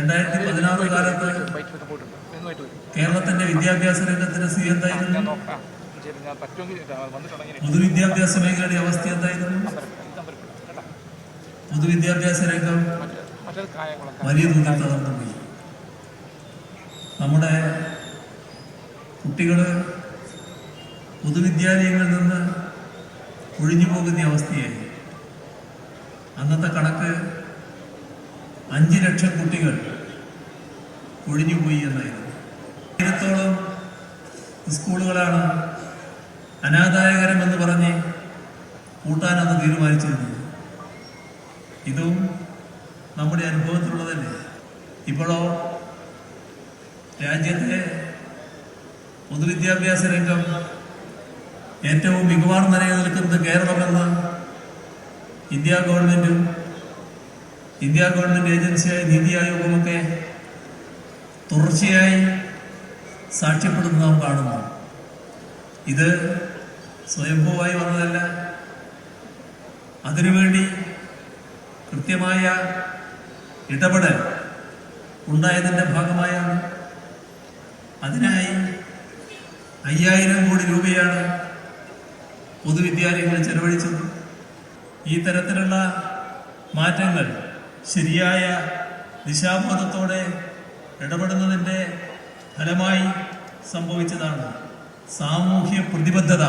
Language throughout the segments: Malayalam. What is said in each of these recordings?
2016 കാലത്ത് കേരളത്തിന്റെ വിദ്യാഭ്യാസ രംഗത്തിന്റെ സ്ഥിതി എന്തായിരുന്നു? പൊതുവിദ്യാഭ്യാസ മേഖലയുടെ അവസ്ഥ എന്തായിരുന്നു? പൊതുവിദ്യാഭ്യാസ രംഗം വലിയ തോതിൽ തകർന്നുപോയി. നമ്മുടെ കുട്ടികൾ പൊതുവിദ്യാലയങ്ങളിൽ നിന്ന് ഒഴിഞ്ഞു പോകുന്ന അവസ്ഥയായി. അന്നത്തെ കണക്ക് 5 ലക്ഷം കുട്ടികൾ ഒഴിഞ്ഞുപോയി എന്നായിരുന്നു. 1000-ഓളം സ്കൂളുകളാണ് അനാദായകരമെന്ന് പറഞ്ഞ് കൂട്ടാനന്ന് തീരുമാനിച്ചിരുന്നത്. ഇതും നമ്മുടെ അനുഭവത്തിലുള്ളതല്ലേ? ഇപ്പോഴോ രാജ്യത്തെ പൊതുവിദ്യാഭ്യാസ രംഗം ഏറ്റവും മികവാർന്ന നിലയിൽ നിൽക്കുന്നത് കേരളമെന്ന് ഇന്ത്യ ഗവൺമെന്റും ഇന്ത്യ ഗവൺമെന്റ് ഏജൻസിയായ നീതി ആയോഗുമൊക്കെ തുടർച്ചയായി സാക്ഷ്യപ്പെടുന്നത് നാം കാണുന്നു. ഇത് സ്വയംഭൂവായി വന്നതല്ല. അതിനുവേണ്ടി കൃത്യമായ ഇടപെടൽ ഉണ്ടായതിൻ്റെ ഭാഗമായാണ്. അതിനായി 5000 കോടി രൂപയാണ് പൊതുവിദ്യാലയങ്ങൾ ചെലവഴിച്ചത്. ഈ തരത്തിലുള്ള മാറ്റങ്ങൾ ശരിയായ ദിശാബോധത്തോടെ ഇടപെടുന്നതിൻ്റെ ഫലമായി സംഭവിച്ചതാണ്. സാമൂഹ്യ പ്രതിബദ്ധത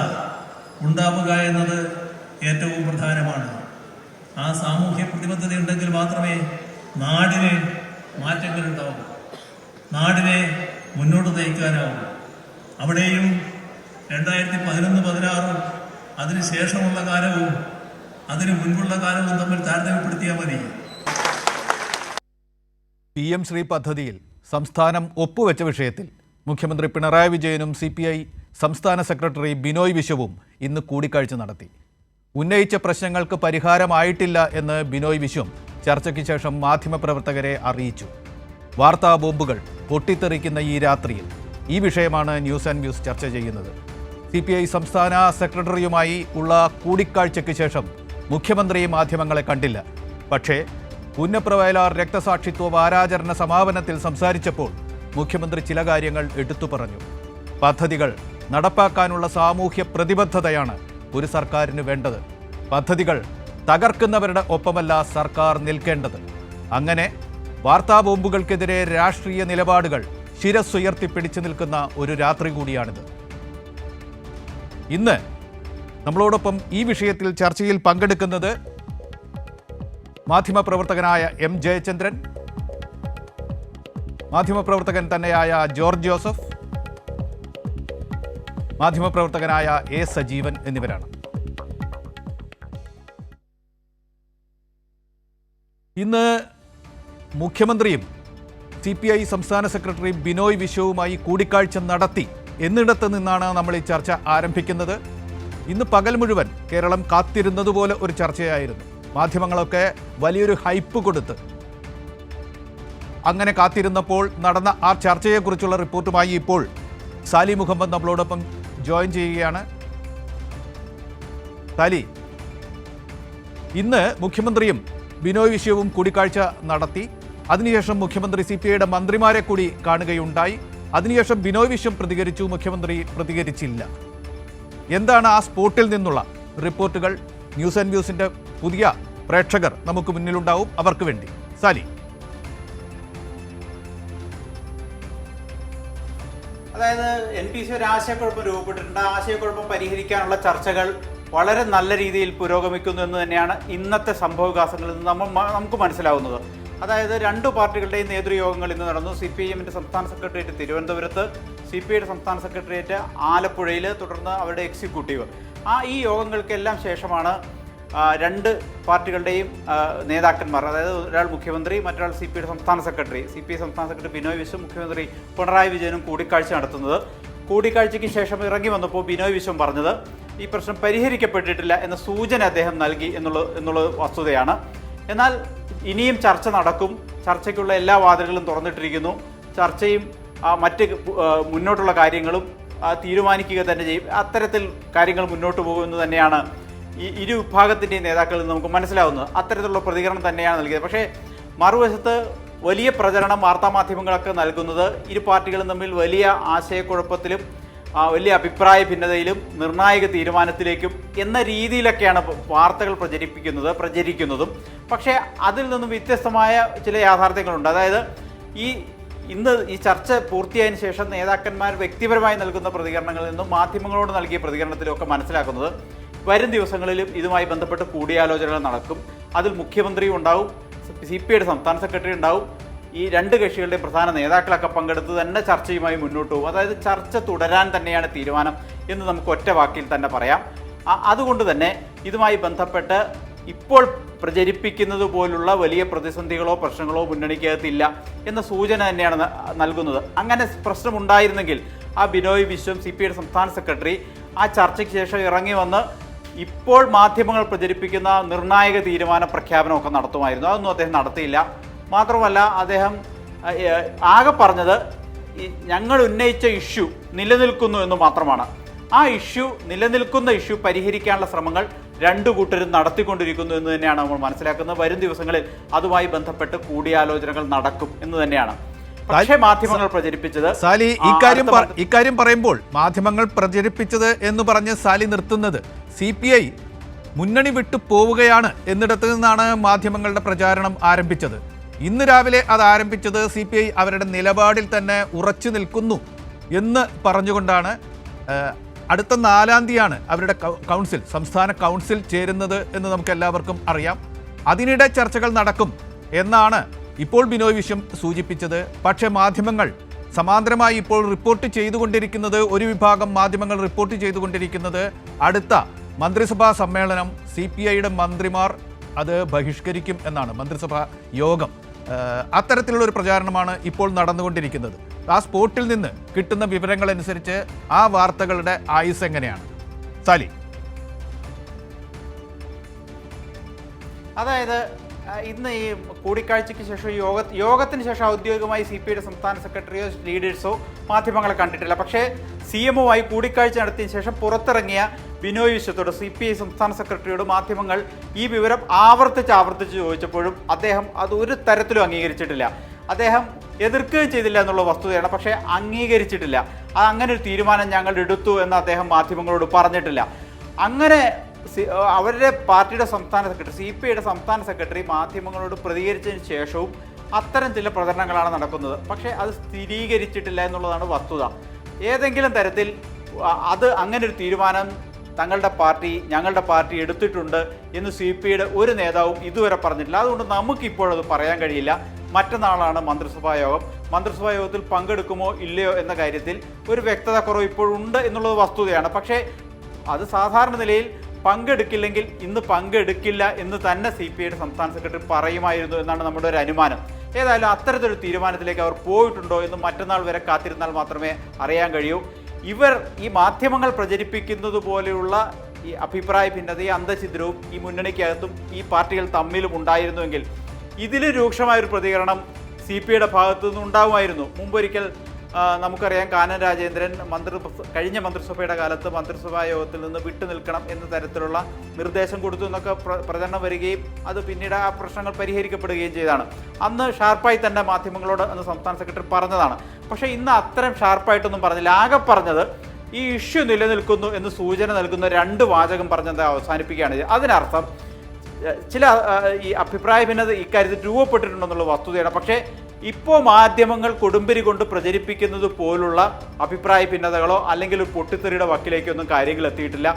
ഉണ്ടാവുക എന്നത് ഏറ്റവും പ്രധാനമാണ്. ആ സാമൂഹ്യ പ്രതിബദ്ധത ഉണ്ടെങ്കിൽ മാത്രമേ നാടിന് മാറ്റങ്ങൾ ഉണ്ടാവൂ, നാടിനെ മുന്നോട്ട് നയിക്കാനാവും. അവിടെയും 2011-16 അതിനുശേഷമുള്ള കാലവും അതിനു മുൻപുള്ള കാലവും തമ്മിൽ താരതമ്യപ്പെടുത്തിയാൽ മതി. PM ശ്രീ പദ്ധതിയിൽ സംസ്ഥാനം ഒപ്പുവെച്ച വിഷയത്തിൽ മുഖ്യമന്ത്രി പിണറായി വിജയനും CPI സംസ്ഥാന സെക്രട്ടറി ബിനോയ് വിശ്വവും ഇന്ന് കൂടിക്കാഴ്ച നടത്തി. ഉന്നയിച്ച പ്രശ്നങ്ങൾക്ക് പരിഹാരമായിട്ടില്ല എന്ന് ബിനോയ് വിശ്വം ചർച്ചയ്ക്ക് ശേഷം മാധ്യമപ്രവർത്തകരെ അറിയിച്ചു. വാർത്താ ബോംബുകൾ പൊട്ടിത്തെറിക്കുന്ന ഈ രാത്രിയിൽ ഈ വിഷയമാണ് ന്യൂസ് ആൻഡ് വ്യൂസ് ചർച്ച ചെയ്യുന്നത്. CPI സംസ്ഥാന സെക്രട്ടറിയുമായി ഉള്ള കൂടിക്കാഴ്ചയ്ക്ക് ശേഷം മുഖ്യമന്ത്രി മാധ്യമങ്ങളെ കണ്ടില്ല. പക്ഷേ പുന്നപ്രവയലാർ രക്തസാക്ഷിത്വ വാരാചരണ സമാപനത്തിൽ സംസാരിച്ചപ്പോൾ മുഖ്യമന്ത്രി ചില കാര്യങ്ങൾ എടുത്തു പറഞ്ഞു. പദ്ധതികൾ നടപ്പാക്കാനുള്ള സാമൂഹ്യ പ്രതിബദ്ധതയാണ് ഒരു സർക്കാരിന് വേണ്ടത്. പദ്ധതികൾ തകർക്കുന്നവരുടെ ഒപ്പമല്ല സർക്കാർ നിൽക്കേണ്ടത്. അങ്ങനെ വാർത്താ ബോംബുകൾക്കെതിരെ രാഷ്ട്രീയ നിലപാടുകൾ ശിരസ്സുയർത്തിപ്പിടിച്ചു നിൽക്കുന്ന ഒരു രാത്രി കൂടിയാണിത്. ഇന്ന് നമ്മളോടൊപ്പം ഈ വിഷയത്തിൽ ചർച്ചയിൽ പങ്കെടുക്കുന്നത് മാധ്യമപ്രവർത്തകനായ M ജയചന്ദ്രൻ, മാധ്യമപ്രവർത്തകൻ തന്നെയായ ജോർജ് ജോസഫ്, മാധ്യമപ്രവർത്തകനായ A സജീവൻ എന്നിവരാണ്. ഇന്ന് മുഖ്യമന്ത്രിയും CPI സംസ്ഥാന സെക്രട്ടറി ബിനോയ് വിശ്വവുമായി കൂടിക്കാഴ്ച നടത്തി എന്നിടത്ത് നിന്നാണ് നമ്മൾ ഈ ചർച്ച ആരംഭിക്കുന്നത്. ഇന്ന് പകൽ മുഴുവൻ കേരളം കാത്തിരുന്നതുപോലെ ഒരു ചർച്ചയായിരുന്നു. മാധ്യമങ്ങളൊക്കെ വലിയൊരു ഹൈപ്പ് കൊടുത്ത് അങ്ങനെ കാത്തിരുന്നപ്പോൾ നടന്ന ആ ചർച്ചയെക്കുറിച്ചുള്ള റിപ്പോർട്ടുമായി ഇപ്പോൾ സാലി മുഹമ്മദ് നമ്മളോടൊപ്പം ജോയിൻ ചെയ്യുകയാണ്. സാലി, ഇന്ന് മുഖ്യമന്ത്രിയും ബിനോയ് വിശ്വവും കൂടിക്കാഴ്ച നടത്തി. അതിനുശേഷം മുഖ്യമന്ത്രി CPIയുടെ മന്ത്രിമാരെ കൂടി കാണുകയുണ്ടായി. അതിനുശേഷം ബിനോയ് വിശ്വം പ്രതികരിച്ചു, മുഖ്യമന്ത്രി പ്രതികരിച്ചില്ല. എന്താണ് ആ സ്പോട്ടിൽ നിന്നുള്ള റിപ്പോർട്ടുകൾ? ന്യൂസ് ആൻഡ് വ്യൂസിൻ്റെ പുതിയ പ്രേക്ഷകർ നമുക്ക് മുന്നിലുണ്ടാവും, അവർക്ക് വേണ്ടി സാലി. അതായത് NPC ഒരു ആശയക്കുഴപ്പം രൂപപ്പെട്ടിട്ടുണ്ട്. ആശയക്കുഴപ്പം പരിഹരിക്കാനുള്ള ചർച്ചകൾ വളരെ നല്ല രീതിയിൽ പുരോഗമിക്കുന്നു എന്ന് തന്നെയാണ് ഇന്നത്തെ സംഭവവികാസങ്ങളിൽ നിന്ന് നമുക്ക് മനസ്സിലാവുന്നത്. അതായത് 2 പാർട്ടികളുടെയും നേതൃയോഗങ്ങൾ ഇന്ന് നടന്നു. CPIഎമ്മിൻ്റെ സംസ്ഥാന സെക്രട്ടേറിയറ്റ് തിരുവനന്തപുരത്ത്, CPIയുടെ സംസ്ഥാന സെക്രട്ടേറിയറ്റ് ആലപ്പുഴയിൽ, തുടർന്ന് അവരുടെ എക്സിക്യൂട്ടീവ്. ഈ യോഗങ്ങൾക്കെല്ലാം ശേഷമാണ് 2 പാർട്ടികളുടെയും നേതാക്കന്മാർ, അതായത് ഒരാൾ മുഖ്യമന്ത്രി, മറ്റൊരാൾ CPIയുടെ സംസ്ഥാന സെക്രട്ടറി, CPI സംസ്ഥാന സെക്രട്ടറി ബിനോയ് വിശ്വം, മുഖ്യമന്ത്രി പിണറായി വിജയനും കൂടിക്കാഴ്ച നടത്തുന്നത്. കൂടിക്കാഴ്ചയ്ക്ക് ശേഷം ഇറങ്ങി വന്നപ്പോൾ ബിനോയ് വിശ്വം പറഞ്ഞത് ഈ പ്രശ്നം പരിഹരിക്കപ്പെട്ടിട്ടില്ല എന്ന സൂചന അദ്ദേഹം നൽകി എന്നുള്ള വസ്തുതയാണ്. എന്നാൽ ഇനിയും ചർച്ച നടക്കും. ചർച്ചയ്ക്കുള്ള എല്ലാ വാതിലുകളും തുറന്നിട്ടിരിക്കുന്നു. ചർച്ചയും മറ്റ് മുന്നോട്ടുള്ള കാര്യങ്ങളും തീരുമാനിക്കുക തന്നെ ചെയ്യും. അത്തരത്തിൽ കാര്യങ്ങൾ മുന്നോട്ട് പോകുമെന്ന് തന്നെയാണ് ഈ ഇരു വിഭാഗത്തിൻ്റെയും നേതാക്കളിൽ നിന്ന് നമുക്ക് മനസ്സിലാവുന്നത്. അത്തരത്തിലുള്ള പ്രതികരണം തന്നെയാണ് നൽകിയത്. പക്ഷേ മറുവശത്ത് വലിയ പ്രചരണം വാർത്താമാധ്യമങ്ങളൊക്കെ നൽകുന്നത് ഇരു പാർട്ടികളും തമ്മിൽ വലിയ ആശയക്കുഴപ്പത്തിലും വലിയ അഭിപ്രായ ഭിന്നതയിലും നിർണായക തീരുമാനത്തിലേക്കും എന്ന രീതിയിലൊക്കെയാണ് വാർത്തകൾ പ്രചരിക്കുന്നതും. പക്ഷേ അതിൽ നിന്നും വ്യത്യസ്തമായ ചില യാഥാർത്ഥ്യങ്ങളുണ്ട്. അതായത് ഇന്ന് ഈ ചർച്ച പൂർത്തിയായതിനു ശേഷം നേതാക്കന്മാർ വ്യക്തിപരമായി നൽകുന്ന പ്രതികരണങ്ങളിൽ നിന്നും മാധ്യമങ്ങളോട് നൽകിയ പ്രതികരണത്തിലും ഒക്കെ മനസ്സിലാക്കുന്നത് വരും ദിവസങ്ങളിലും ഇതുമായി ബന്ധപ്പെട്ട് കൂടിയാലോചനകൾ നടക്കും. അതിൽ മുഖ്യമന്ത്രിയും ഉണ്ടാവും, CPIയുടെ സംസ്ഥാന സെക്രട്ടറി ഉണ്ടാവും, ഈ രണ്ട് കക്ഷികളുടെയും പ്രധാന നേതാക്കളൊക്കെ പങ്കെടുത്ത് തന്നെ ചർച്ചയുമായി മുന്നോട്ട് പോകും. അതായത് ചർച്ച തുടരാൻ തന്നെയാണ് തീരുമാനം എന്ന് നമുക്ക് ഒറ്റ വാക്കിൽ തന്നെ പറയാം. അതുകൊണ്ട് തന്നെ ഇതുമായി ബന്ധപ്പെട്ട് ഇപ്പോൾ പ്രചരിപ്പിക്കുന്നത് പോലുള്ള വലിയ പ്രതിസന്ധികളോ പ്രശ്നങ്ങളോ മുന്നണിക്കകത്തില്ല എന്ന സൂചന തന്നെയാണ് നൽകുന്നത്. അങ്ങനെ പ്രശ്നമുണ്ടായിരുന്നെങ്കിൽ ആ ബിനോയ് വിശ്വം CPIയുടെ സംസ്ഥാന സെക്രട്ടറി ആ ചർച്ചയ്ക്ക് ശേഷം ഇറങ്ങി വന്ന് ഇപ്പോൾ മാധ്യമങ്ങൾ പ്രചരിപ്പിക്കുന്ന നിർണായക തീരുമാന പ്രഖ്യാപനമൊക്കെ നടത്തുമായിരുന്നു. അതൊന്നും അദ്ദേഹം നടത്തിയില്ല. മാത്രമല്ല അദ്ദേഹം ആകെ പറഞ്ഞത് ഞങ്ങൾ ഉന്നയിച്ച ഇഷ്യൂ നിലനിൽക്കുന്നു എന്ന് മാത്രമാണ്. ആ നിലനിൽക്കുന്ന ഇഷ്യൂ പരിഹരിക്കാനുള്ള ശ്രമങ്ങൾ രണ്ടു കൂട്ടരും നടത്തിക്കൊണ്ടിരിക്കുന്നു എന്ന് തന്നെയാണ് നമ്മൾ മനസ്സിലാക്കുന്നത്. വരും ദിവസങ്ങളിൽ അതുമായി ബന്ധപ്പെട്ട് കൂടിയാലോചനകൾ നടക്കും എന്ന് തന്നെയാണ്. പക്ഷേ മാധ്യമങ്ങൾ പ്രചരിപ്പിച്ചത് സാലി ഇക്കാര്യം പറയുമ്പോൾ മാധ്യമങ്ങൾ പ്രചരിപ്പിച്ചത് എന്ന് പറഞ്ഞ് സാലി നിർത്തുന്നത് CPI മുന്നണി വിട്ടു പോവുകയാണ് എന്നിടത്ത് നിന്നാണ് മാധ്യമങ്ങളുടെ പ്രചാരണം ആരംഭിച്ചത്. ഇന്ന് രാവിലെ അത് ആരംഭിച്ചത് CPI അവരുടെ നിലപാടിൽ തന്നെ ഉറച്ചു നിൽക്കുന്നു എന്ന് പറഞ്ഞുകൊണ്ടാണ്. അടുത്ത 4-ാം തീയതിയാണ് അവരുടെ സംസ്ഥാന കൗൺസിൽ ചേരുന്നത് എന്ന് നമുക്ക് എല്ലാവർക്കും അറിയാം. അതിനിടെ ചർച്ചകൾ നടക്കും എന്നാണ് ഇപ്പോൾ ബിനോയ് വിശ്വം സൂചിപ്പിച്ചത്. പക്ഷേ മാധ്യമങ്ങൾ സമാന്തരമായി ഇപ്പോൾ റിപ്പോർട്ട് ചെയ്തുകൊണ്ടിരിക്കുന്നത്, ഒരു വിഭാഗം മാധ്യമങ്ങൾ റിപ്പോർട്ട് ചെയ്തുകൊണ്ടിരിക്കുന്നത് അടുത്ത മന്ത്രിസഭാ സമ്മേളനം CPIയുടെ മന്ത്രിമാർ അത് ബഹിഷ്കരിക്കും എന്നാണ്. മന്ത്രിസഭാ യോഗം അത്തരത്തിലുള്ള ഒരു പ്രചാരണമാണ് ഇപ്പോൾ നടന്നുകൊണ്ടിരിക്കുന്നത്. ആ സ്പോട്ടിൽ നിന്ന് കിട്ടുന്ന വിവരങ്ങളനുസരിച്ച് ആ വാർത്തകളുടെ ആയുസ് എങ്ങനെയാണ് സാലി? അതായത് ഇന്ന് ഈ കൂടിക്കാഴ്ചയ്ക്ക് ശേഷം യോഗത്തിന് ശേഷം ഔദ്യോഗികമായി CPIയുടെ സംസ്ഥാന സെക്രട്ടറിയോ ലീഡേഴ്സോ മാധ്യമങ്ങളെ കണ്ടിട്ടില്ല. പക്ഷേ CMOമായി കൂടിക്കാഴ്ച നടത്തിയ ശേഷം പുറത്തിറങ്ങിയ ബിനോയ് വിശ്വത്തോട് CPI സംസ്ഥാന സെക്രട്ടറിയോട് മാധ്യമങ്ങൾ ഈ വിവരം ആവർത്തിച്ച് ചോദിച്ചപ്പോഴും അദ്ദേഹം അത് ഒരു തരത്തിലും അംഗീകരിച്ചിട്ടില്ല. അദ്ദേഹം എതിർക്കുകയും ചെയ്തില്ല എന്നുള്ള വസ്തുതയാണ്. പക്ഷേ അംഗീകരിച്ചിട്ടില്ല. അങ്ങനെ ഒരു തീരുമാനം ഞങ്ങൾ എടുത്തു എന്ന് അദ്ദേഹം മാധ്യമങ്ങളോട് പറഞ്ഞിട്ടില്ല. അങ്ങനെ അവരുടെ പാർട്ടിയുടെ സംസ്ഥാന സെക്രട്ടറി CPIയുടെ സംസ്ഥാന സെക്രട്ടറി മാധ്യമങ്ങളോട് പ്രതികരിച്ചതിന് ശേഷവും അത്തരം ചില പ്രചരണങ്ങളാണ് നടക്കുന്നത്. പക്ഷേ അത് സ്ഥിരീകരിച്ചിട്ടില്ല എന്നുള്ളതാണ് വസ്തുത. ഏതെങ്കിലും തരത്തിൽ അത് അങ്ങനെ ഒരു തീരുമാനം ഞങ്ങളുടെ പാർട്ടി എടുത്തിട്ടുണ്ട് എന്ന് CPIയുടെ ഒരു നേതാവും ഇതുവരെ പറഞ്ഞിട്ടില്ല. അതുകൊണ്ട് നമുക്കിപ്പോഴത് പറയാൻ കഴിയില്ല. മറ്റന്നാളാണ് മന്ത്രിസഭാ യോഗം. മന്ത്രിസഭാ യോഗത്തിൽ പങ്കെടുക്കുമോ ഇല്ലയോ എന്ന കാര്യത്തിൽ ഒരു വ്യക്തത കുറവ് ഇപ്പോഴുണ്ട് എന്നുള്ളത് വസ്തുതയാണ്. പക്ഷേ അത് സാധാരണ നിലയിൽ പങ്കെടുക്കില്ലെങ്കിൽ ഇന്ന് പങ്കെടുക്കില്ല എന്ന് തന്നെ CPIയുടെ സംസ്ഥാന സെക്രട്ടറി പറയുമായിരുന്നു എന്നാണ് നമ്മുടെ ഒരു അനുമാനം. ഏതായാലും അത്തരത്തിലൊരു തീരുമാനത്തിലേക്ക് അവർ പോയിട്ടുണ്ടോ എന്ന് മറ്റന്നാൾ വരെ കാത്തിരുന്നാൽ മാത്രമേ അറിയാൻ കഴിയൂ. ഇവർ ഈ മാധ്യമങ്ങൾ പ്രചരിപ്പിക്കുന്നത് പോലെയുള്ള ഈ അഭിപ്രായ ഭിന്നതയും അന്തഛിദ്രവും ഈ മുന്നണിക്കകത്തും ഈ പാർട്ടികൾ തമ്മിലും ഉണ്ടായിരുന്നുവെങ്കിൽ ഇതിൽ രൂക്ഷമായൊരു പ്രതികരണം CPIയുടെ ഭാഗത്തു നിന്ന് ഉണ്ടാകുമായിരുന്നു. മുമ്പൊരിക്കൽ നമുക്കറിയാം കാനം രാജേന്ദ്രൻ കഴിഞ്ഞ മന്ത്രിസഭയുടെ കാലത്ത് മന്ത്രിസഭാ യോഗത്തിൽ നിന്ന് വിട്ടുനിൽക്കണം എന്ന തരത്തിലുള്ള നിർദ്ദേശം കൊടുത്തു എന്നൊക്കെ പ്രചരണം വരികയും അത് പിന്നീട് ആ പ്രശ്നങ്ങൾ പരിഹരിക്കപ്പെടുകയും ചെയ്തതാണ്. അന്ന് ഷാർപ്പായി തന്നെ മാധ്യമങ്ങളോട് അന്ന് സംസ്ഥാന സെക്രട്ടറി പറഞ്ഞതാണ്. പക്ഷേ ഇന്ന് അത്തരം ഷാർപ്പായിട്ടൊന്നും പറഞ്ഞില്ല. ആകെ പറഞ്ഞത് ഈ ഇഷ്യൂ നിലനിൽക്കുന്നു എന്ന് സൂചന നൽകുന്ന 2 വാചകം പറഞ്ഞത് അവസാനിപ്പിക്കുകയാണ്. അതിനർത്ഥം ചില ഈ അഭിപ്രായ ഭിന്നത ഇക്കാര്യത്തിൽ രൂപപ്പെട്ടിട്ടുണ്ടെന്നുള്ള വസ്തുതയാണ്. പക്ഷേ ഇപ്പോൾ മാധ്യമങ്ങൾ കൊടുമ്പിരി കൊണ്ട് പ്രചരിപ്പിക്കുന്നത് പോലുള്ള അഭിപ്രായ ഭിന്നതകളോ അല്ലെങ്കിൽ പൊട്ടിത്തെറിയുടെ വക്കിലേക്കൊന്നും കാര്യങ്ങൾ എത്തിയിട്ടില്ല.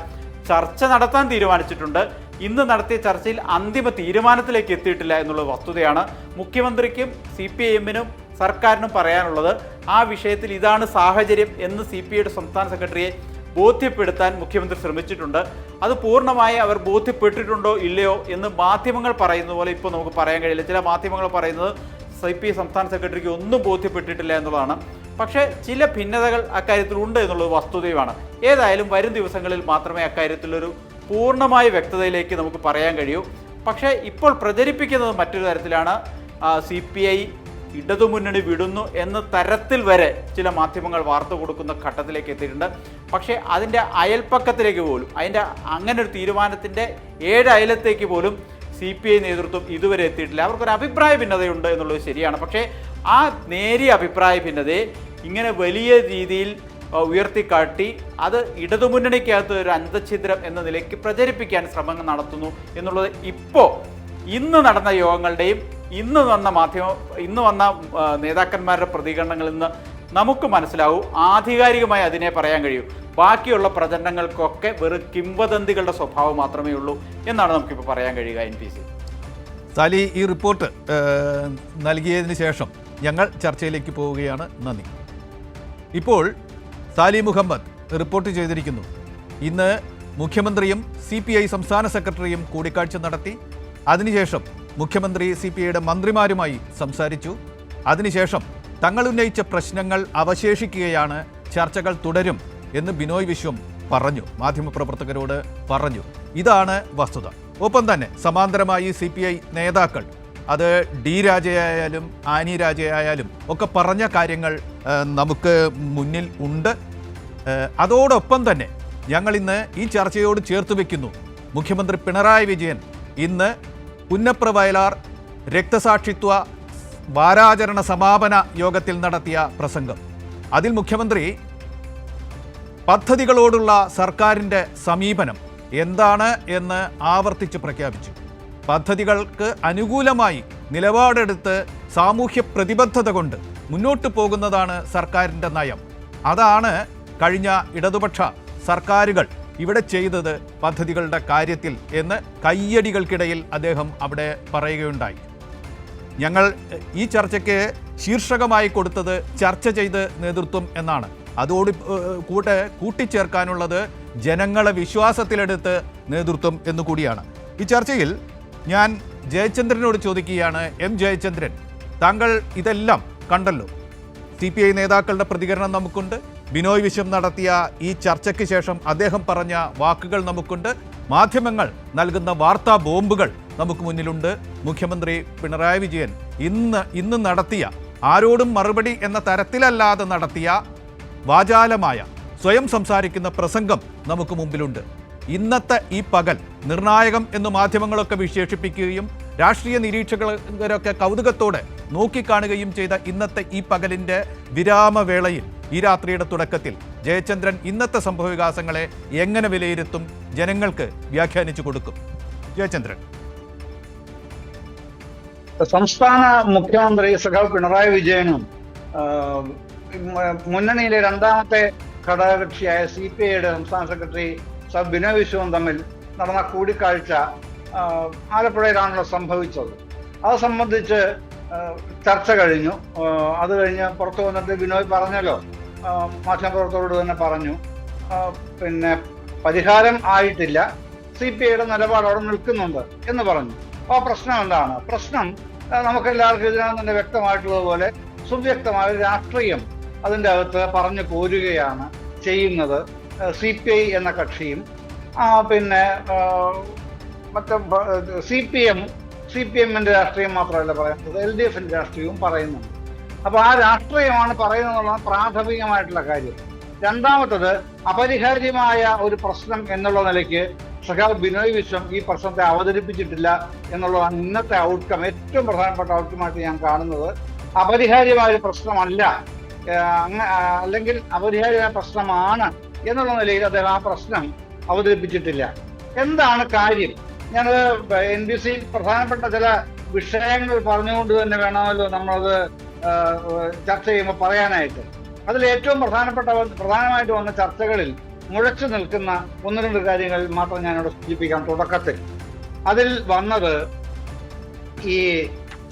ചർച്ച നടത്താൻ തീരുമാനിച്ചിട്ടുണ്ട്. ഇന്ന് നടത്തിയ ചർച്ചയിൽ അന്തിമ തീരുമാനത്തിലേക്ക് എത്തിയിട്ടില്ല എന്നുള്ള വസ്തുതയാണ്. മുഖ്യമന്ത്രിക്കും CPIഎമ്മിനും സർക്കാരിനും പറയാനുള്ളത് ആ വിഷയത്തിൽ ഇതാണ് സാഹചര്യം എന്ന് CPIയുടെ സംസ്ഥാന സെക്രട്ടറിയെ ബോധ്യപ്പെടുത്താൻ മുഖ്യമന്ത്രി ശ്രമിച്ചിട്ടുണ്ട്. അത് പൂർണ്ണമായി അവർ ബോധ്യപ്പെട്ടിട്ടുണ്ടോ ഇല്ലയോ എന്ന് മാധ്യമങ്ങൾ പറയുന്ന പോലെ ഇപ്പോൾ നമുക്ക് പറയാൻ കഴിയില്ല. ചില മാധ്യമങ്ങൾ പറയുന്നത് CPI സംസ്ഥാന സെക്രട്ടറിക്ക് ഒന്നും ബോധ്യപ്പെട്ടിട്ടില്ല എന്നുള്ളതാണ്. പക്ഷേ ചില ഭിന്നതകൾ അക്കാര്യത്തിലുണ്ട് എന്നുള്ളത് വസ്തുതയുമാണ്. ഏതായാലും വരും ദിവസങ്ങളിൽ മാത്രമേ അക്കാര്യത്തിലൊരു പൂർണ്ണമായ വ്യക്തതയിലേക്ക് നമുക്ക് പറയാൻ കഴിയൂ. പക്ഷേ ഇപ്പോൾ പ്രചരിപ്പിക്കുന്നത് മറ്റൊരു തരത്തിലാണ്. CPI ഇടതുമുന്നണി വിടുന്നു എന്ന തരത്തിൽ വരെ ചില മാധ്യമങ്ങൾ വാർത്ത കൊടുക്കുന്ന ഘട്ടത്തിലേക്ക് എത്തിയിട്ടുണ്ട്. പക്ഷേ അതിൻ്റെ അയൽപ്പക്കത്തിലേക്ക് പോലും അങ്ങനെ ഒരു തീരുമാനത്തിൻ്റെ 7 അയലത്തേക്ക് പോലും CPI നേതൃത്വം ഇതുവരെ എത്തിയിട്ടില്ല. അവർക്കൊരു അഭിപ്രായ ഭിന്നതയുണ്ട് എന്നുള്ളത് ശരിയാണ്. പക്ഷേ ആ നേരിയ അഭിപ്രായ ഭിന്നതയെ ഇങ്ങനെ വലിയ രീതിയിൽ ഉയർത്തിക്കാട്ടി അത് ഇടതുമുന്നണിക്കകത്ത് ഒരു അന്തഛിദ്രം എന്ന നിലയ്ക്ക് പ്രചരിപ്പിക്കാൻ ശ്രമങ്ങൾ നടത്തുന്നു എന്നുള്ളത് ഇന്ന് നടന്ന യോഗങ്ങളുടെയും ഇന്ന് വന്ന നേതാക്കന്മാരുടെ പ്രതികരണങ്ങളിൽ നിന്ന് നമുക്ക് മനസ്സിലാവും. ആധികാരികമായി അതിനെ പറയാൻ കഴിയൂ. ബാക്കിയുള്ള പ്രചരണങ്ങൾക്കൊക്കെ വെറും കിംവദന്തികളുടെ സ്വഭാവം മാത്രമേ ഉള്ളൂ എന്നാണ് നമുക്കിപ്പോൾ പറയാൻ കഴിയുക. NPC സാലി, ഈ റിപ്പോർട്ട് നൽകിയതിന് ശേഷം ഞങ്ങൾ ചർച്ചയിലേക്ക് പോവുകയാണ്. നന്ദി. ഇപ്പോൾ സാലി മുഹമ്മദ് റിപ്പോർട്ട് ചെയ്തിരിക്കുന്നു. ഇന്ന് മുഖ്യമന്ത്രിയും CPI സംസ്ഥാന സെക്രട്ടറിയും കൂടിക്കാഴ്ച നടത്തി. അതിനുശേഷം മുഖ്യമന്ത്രി CPIയുടെ മന്ത്രിമാരുമായി സംസാരിച്ചു. അതിനുശേഷം തങ്ങൾ ഉന്നയിച്ച പ്രശ്നങ്ങൾ അവശേഷിക്കുകയാണ്, ചർച്ചകൾ തുടരും എന്ന് ബിനോയ് വിശ്വം പറഞ്ഞു, മാധ്യമപ്രവർത്തകരോട് പറഞ്ഞു. ഇതാണ് വസ്തുത. ഒപ്പം തന്നെ സമാന്തരമായി CPI നേതാക്കൾ, അത് D രാജയായാലും ആനി രാജയായാലും ഒക്കെ പറഞ്ഞ കാര്യങ്ങൾ നമുക്ക് മുന്നിൽ ഉണ്ട്. അതോടൊപ്പം തന്നെ ഞങ്ങൾ ഇന്ന് ഈ ചർച്ചയോട് ചേർത്ത് വയ്ക്കുന്നു, മുഖ്യമന്ത്രി പിണറായി വിജയൻ ഇന്ന് പുന്നപ്ര വയലാർ രക്തസാക്ഷിത്വ വാരാചരണ സമാപന യോഗത്തിൽ നടത്തിയ പ്രസംഗം. അതിൽ മുഖ്യമന്ത്രി പദ്ധതികളോടുള്ള സർക്കാരിൻ്റെ സമീപനം എന്താണ് എന്ന് ആവർത്തിച്ച് പ്രഖ്യാപിച്ചു. പദ്ധതികൾക്ക് അനുകൂലമായി നിലപാടെടുത്ത് സാമൂഹ്യ പ്രതിബദ്ധത കൊണ്ട് മുന്നോട്ട് പോകുന്നതാണ് സർക്കാരിൻ്റെ നയം. അതാണ് കഴിഞ്ഞ ഇടതുപക്ഷ സർക്കാരുകൾ ഇവിടെ ചെയ്തത് പദ്ധതികളുടെ കാര്യത്തിൽ എന്ന് കയ്യടികൾക്കിടയിൽ അദ്ദേഹം അവിടെ പറയുകയുണ്ടായി. ഞങ്ങൾ ഈ ചർച്ചയ്ക്ക് ശീർഷകമായി കൊടുത്തത് ചർച്ച ചെയ്ത് നേതൃത്വം എന്നാണ്. അതോട് കൂട്ടിച്ചേർക്കാനുള്ളത് ജനങ്ങളെ വിശ്വാസത്തിലെടുത്ത് നേതൃത്വം എന്നുകൂടിയാണ്. ഈ ചർച്ചയിൽ ഞാൻ ജയചന്ദ്രനോട് ചോദിക്കുകയാണ്, ജയചന്ദ്രൻ, താങ്കൾ ഇതെല്ലാം കണ്ടല്ലോ. CPI നേതാക്കളുടെ പ്രതികരണം നമുക്കുണ്ട്. ബിനോയ് വിശ്വം നടത്തിയ ഈ ചർച്ചയ്ക്ക് ശേഷം അദ്ദേഹം പറഞ്ഞ വാക്കുകൾ നമുക്കുണ്ട്. മാധ്യമങ്ങൾ നൽകുന്ന വാർത്താ ബോംബുകൾ നമുക്ക് മുന്നിലുണ്ട്. മുഖ്യമന്ത്രി പിണറായി വിജയൻ ഇന്ന് നടത്തിയ, ആരോടും മറുപടി എന്ന തരത്തിലല്ലാതെ നടത്തിയ വാചാലമായ സ്വയം സംസാരിക്കുന്ന പ്രസംഗം നമുക്ക് മുമ്പിലുണ്ട്. ഇന്നത്തെ ഈ പകൽ നിർണായകം എന്ന് മാധ്യമങ്ങളൊക്കെ വിശേഷിപ്പിക്കുകയും രാഷ്ട്രീയ നിരീക്ഷകരൊക്കെ കൗതുകത്തോടെ നോക്കിക്കാണുകയും ചെയ്ത ഇന്നത്തെ ഈ പകലിൻ്റെ വിരാമവേളയിൽ, ഈ രാത്രിയുടെ തുടക്കത്തിൽ ജയചന്ദ്രൻ ഇന്നത്തെ സംഭവവികാസങ്ങളെ എങ്ങനെ വിലയിരുത്തും, ജനങ്ങൾക്ക് വ്യാഖ്യാനിച്ചു കൊടുക്കും? ജയചന്ദ്രൻ. സംസ്ഥാന മുഖ്യമന്ത്രി സഖാവ് പിണറായി വിജയനും മുന്നണിയിലെ രണ്ടാമത്തെ ഘടകകക്ഷിയായ CPIയുടെ സംസ്ഥാന സെക്രട്ടറി ബിനോയ് വിശ്വവും തമ്മിൽ നടന്ന കൂടിക്കാഴ്ച ആലപ്പുഴയിലാണല്ലോ സംഭവിച്ചത്. അത് സംബന്ധിച്ച് ചർച്ച കഴിഞ്ഞു. അത് കഴിഞ്ഞ് പുറത്തു വന്നിട്ട് ബിനോയ് പറഞ്ഞല്ലോ, മാധ്യമപ്രവർത്തകരോട് തന്നെ പറഞ്ഞു, പിന്നെ പരിഹാരം ആയിട്ടില്ല, CPIയുടെ നിലപാട് അവിടെ നിൽക്കുന്നുണ്ട് എന്ന് പറഞ്ഞു. ആ പ്രശ്നം എന്താണ്? പ്രശ്നം നമുക്കെല്ലാവർക്കും ഇതിനകം തന്നെ വ്യക്തമായിട്ടുള്ളതുപോലെ സുവ്യക്തമായ രാഷ്ട്രീയം അതിൻ്റെ അകത്ത് പറഞ്ഞു കോരുകയാണ് ചെയ്യുന്നത്. CPI എന്ന കക്ഷിയും പിന്നെ മറ്റേ CPMന്റെ രാഷ്ട്രീയം മാത്രമല്ല പറയുന്നത്, LDFന്റെ രാഷ്ട്രീയവും പറയുന്നുണ്ട്. അപ്പോൾ ആ രാഷ്ട്രീയമാണ് പറയുന്നതെന്നുള്ള പ്രാഥമികമായിട്ടുള്ള കാര്യം. രണ്ടാമത്തത്, അപരിഹാര്യമായ ഒരു പ്രശ്നം എന്നുള്ള നിലയ്ക്ക് സഖാവ് ബിനോയ് വിശ്വം ഈ പ്രശ്നത്തെ അവതരിപ്പിച്ചിട്ടില്ല എന്നുള്ളതാണ് ഇന്നത്തെ ഔട്ട്കം. ഏറ്റവും പ്രധാനപ്പെട്ട ഔട്ട്കമായിട്ട് ഞാൻ കാണുന്നത് അപരിഹാര്യമായ ഒരു പ്രശ്നമല്ല, അല്ലെങ്കിൽ അപരിഹാര്യമായ പ്രശ്നമാണ് എന്നുള്ള നിലയിൽ അദ്ദേഹം ആ പ്രശ്നം അവതരിപ്പിച്ചിട്ടില്ല. എന്താണ് കാര്യം? ഞാനത് NBC പ്രധാനപ്പെട്ട ചില വിഷയങ്ങൾ പറഞ്ഞുകൊണ്ട് തന്നെ വേണമല്ലോ നമ്മളത് ചർച്ച ചെയ്യുമ്പോൾ പറയാനായിട്ട്. അതിൽ ഏറ്റവും പ്രധാനമായിട്ട് വന്ന ചർച്ചകളിൽ മുഴച്ചു നിൽക്കുന്ന ഒന്ന് രണ്ട് കാര്യങ്ങൾ മാത്രം ഞാനിവിടെ സൂചിപ്പിക്കാം. തുടക്കത്തിൽ അതിൽ വന്നത് ഈ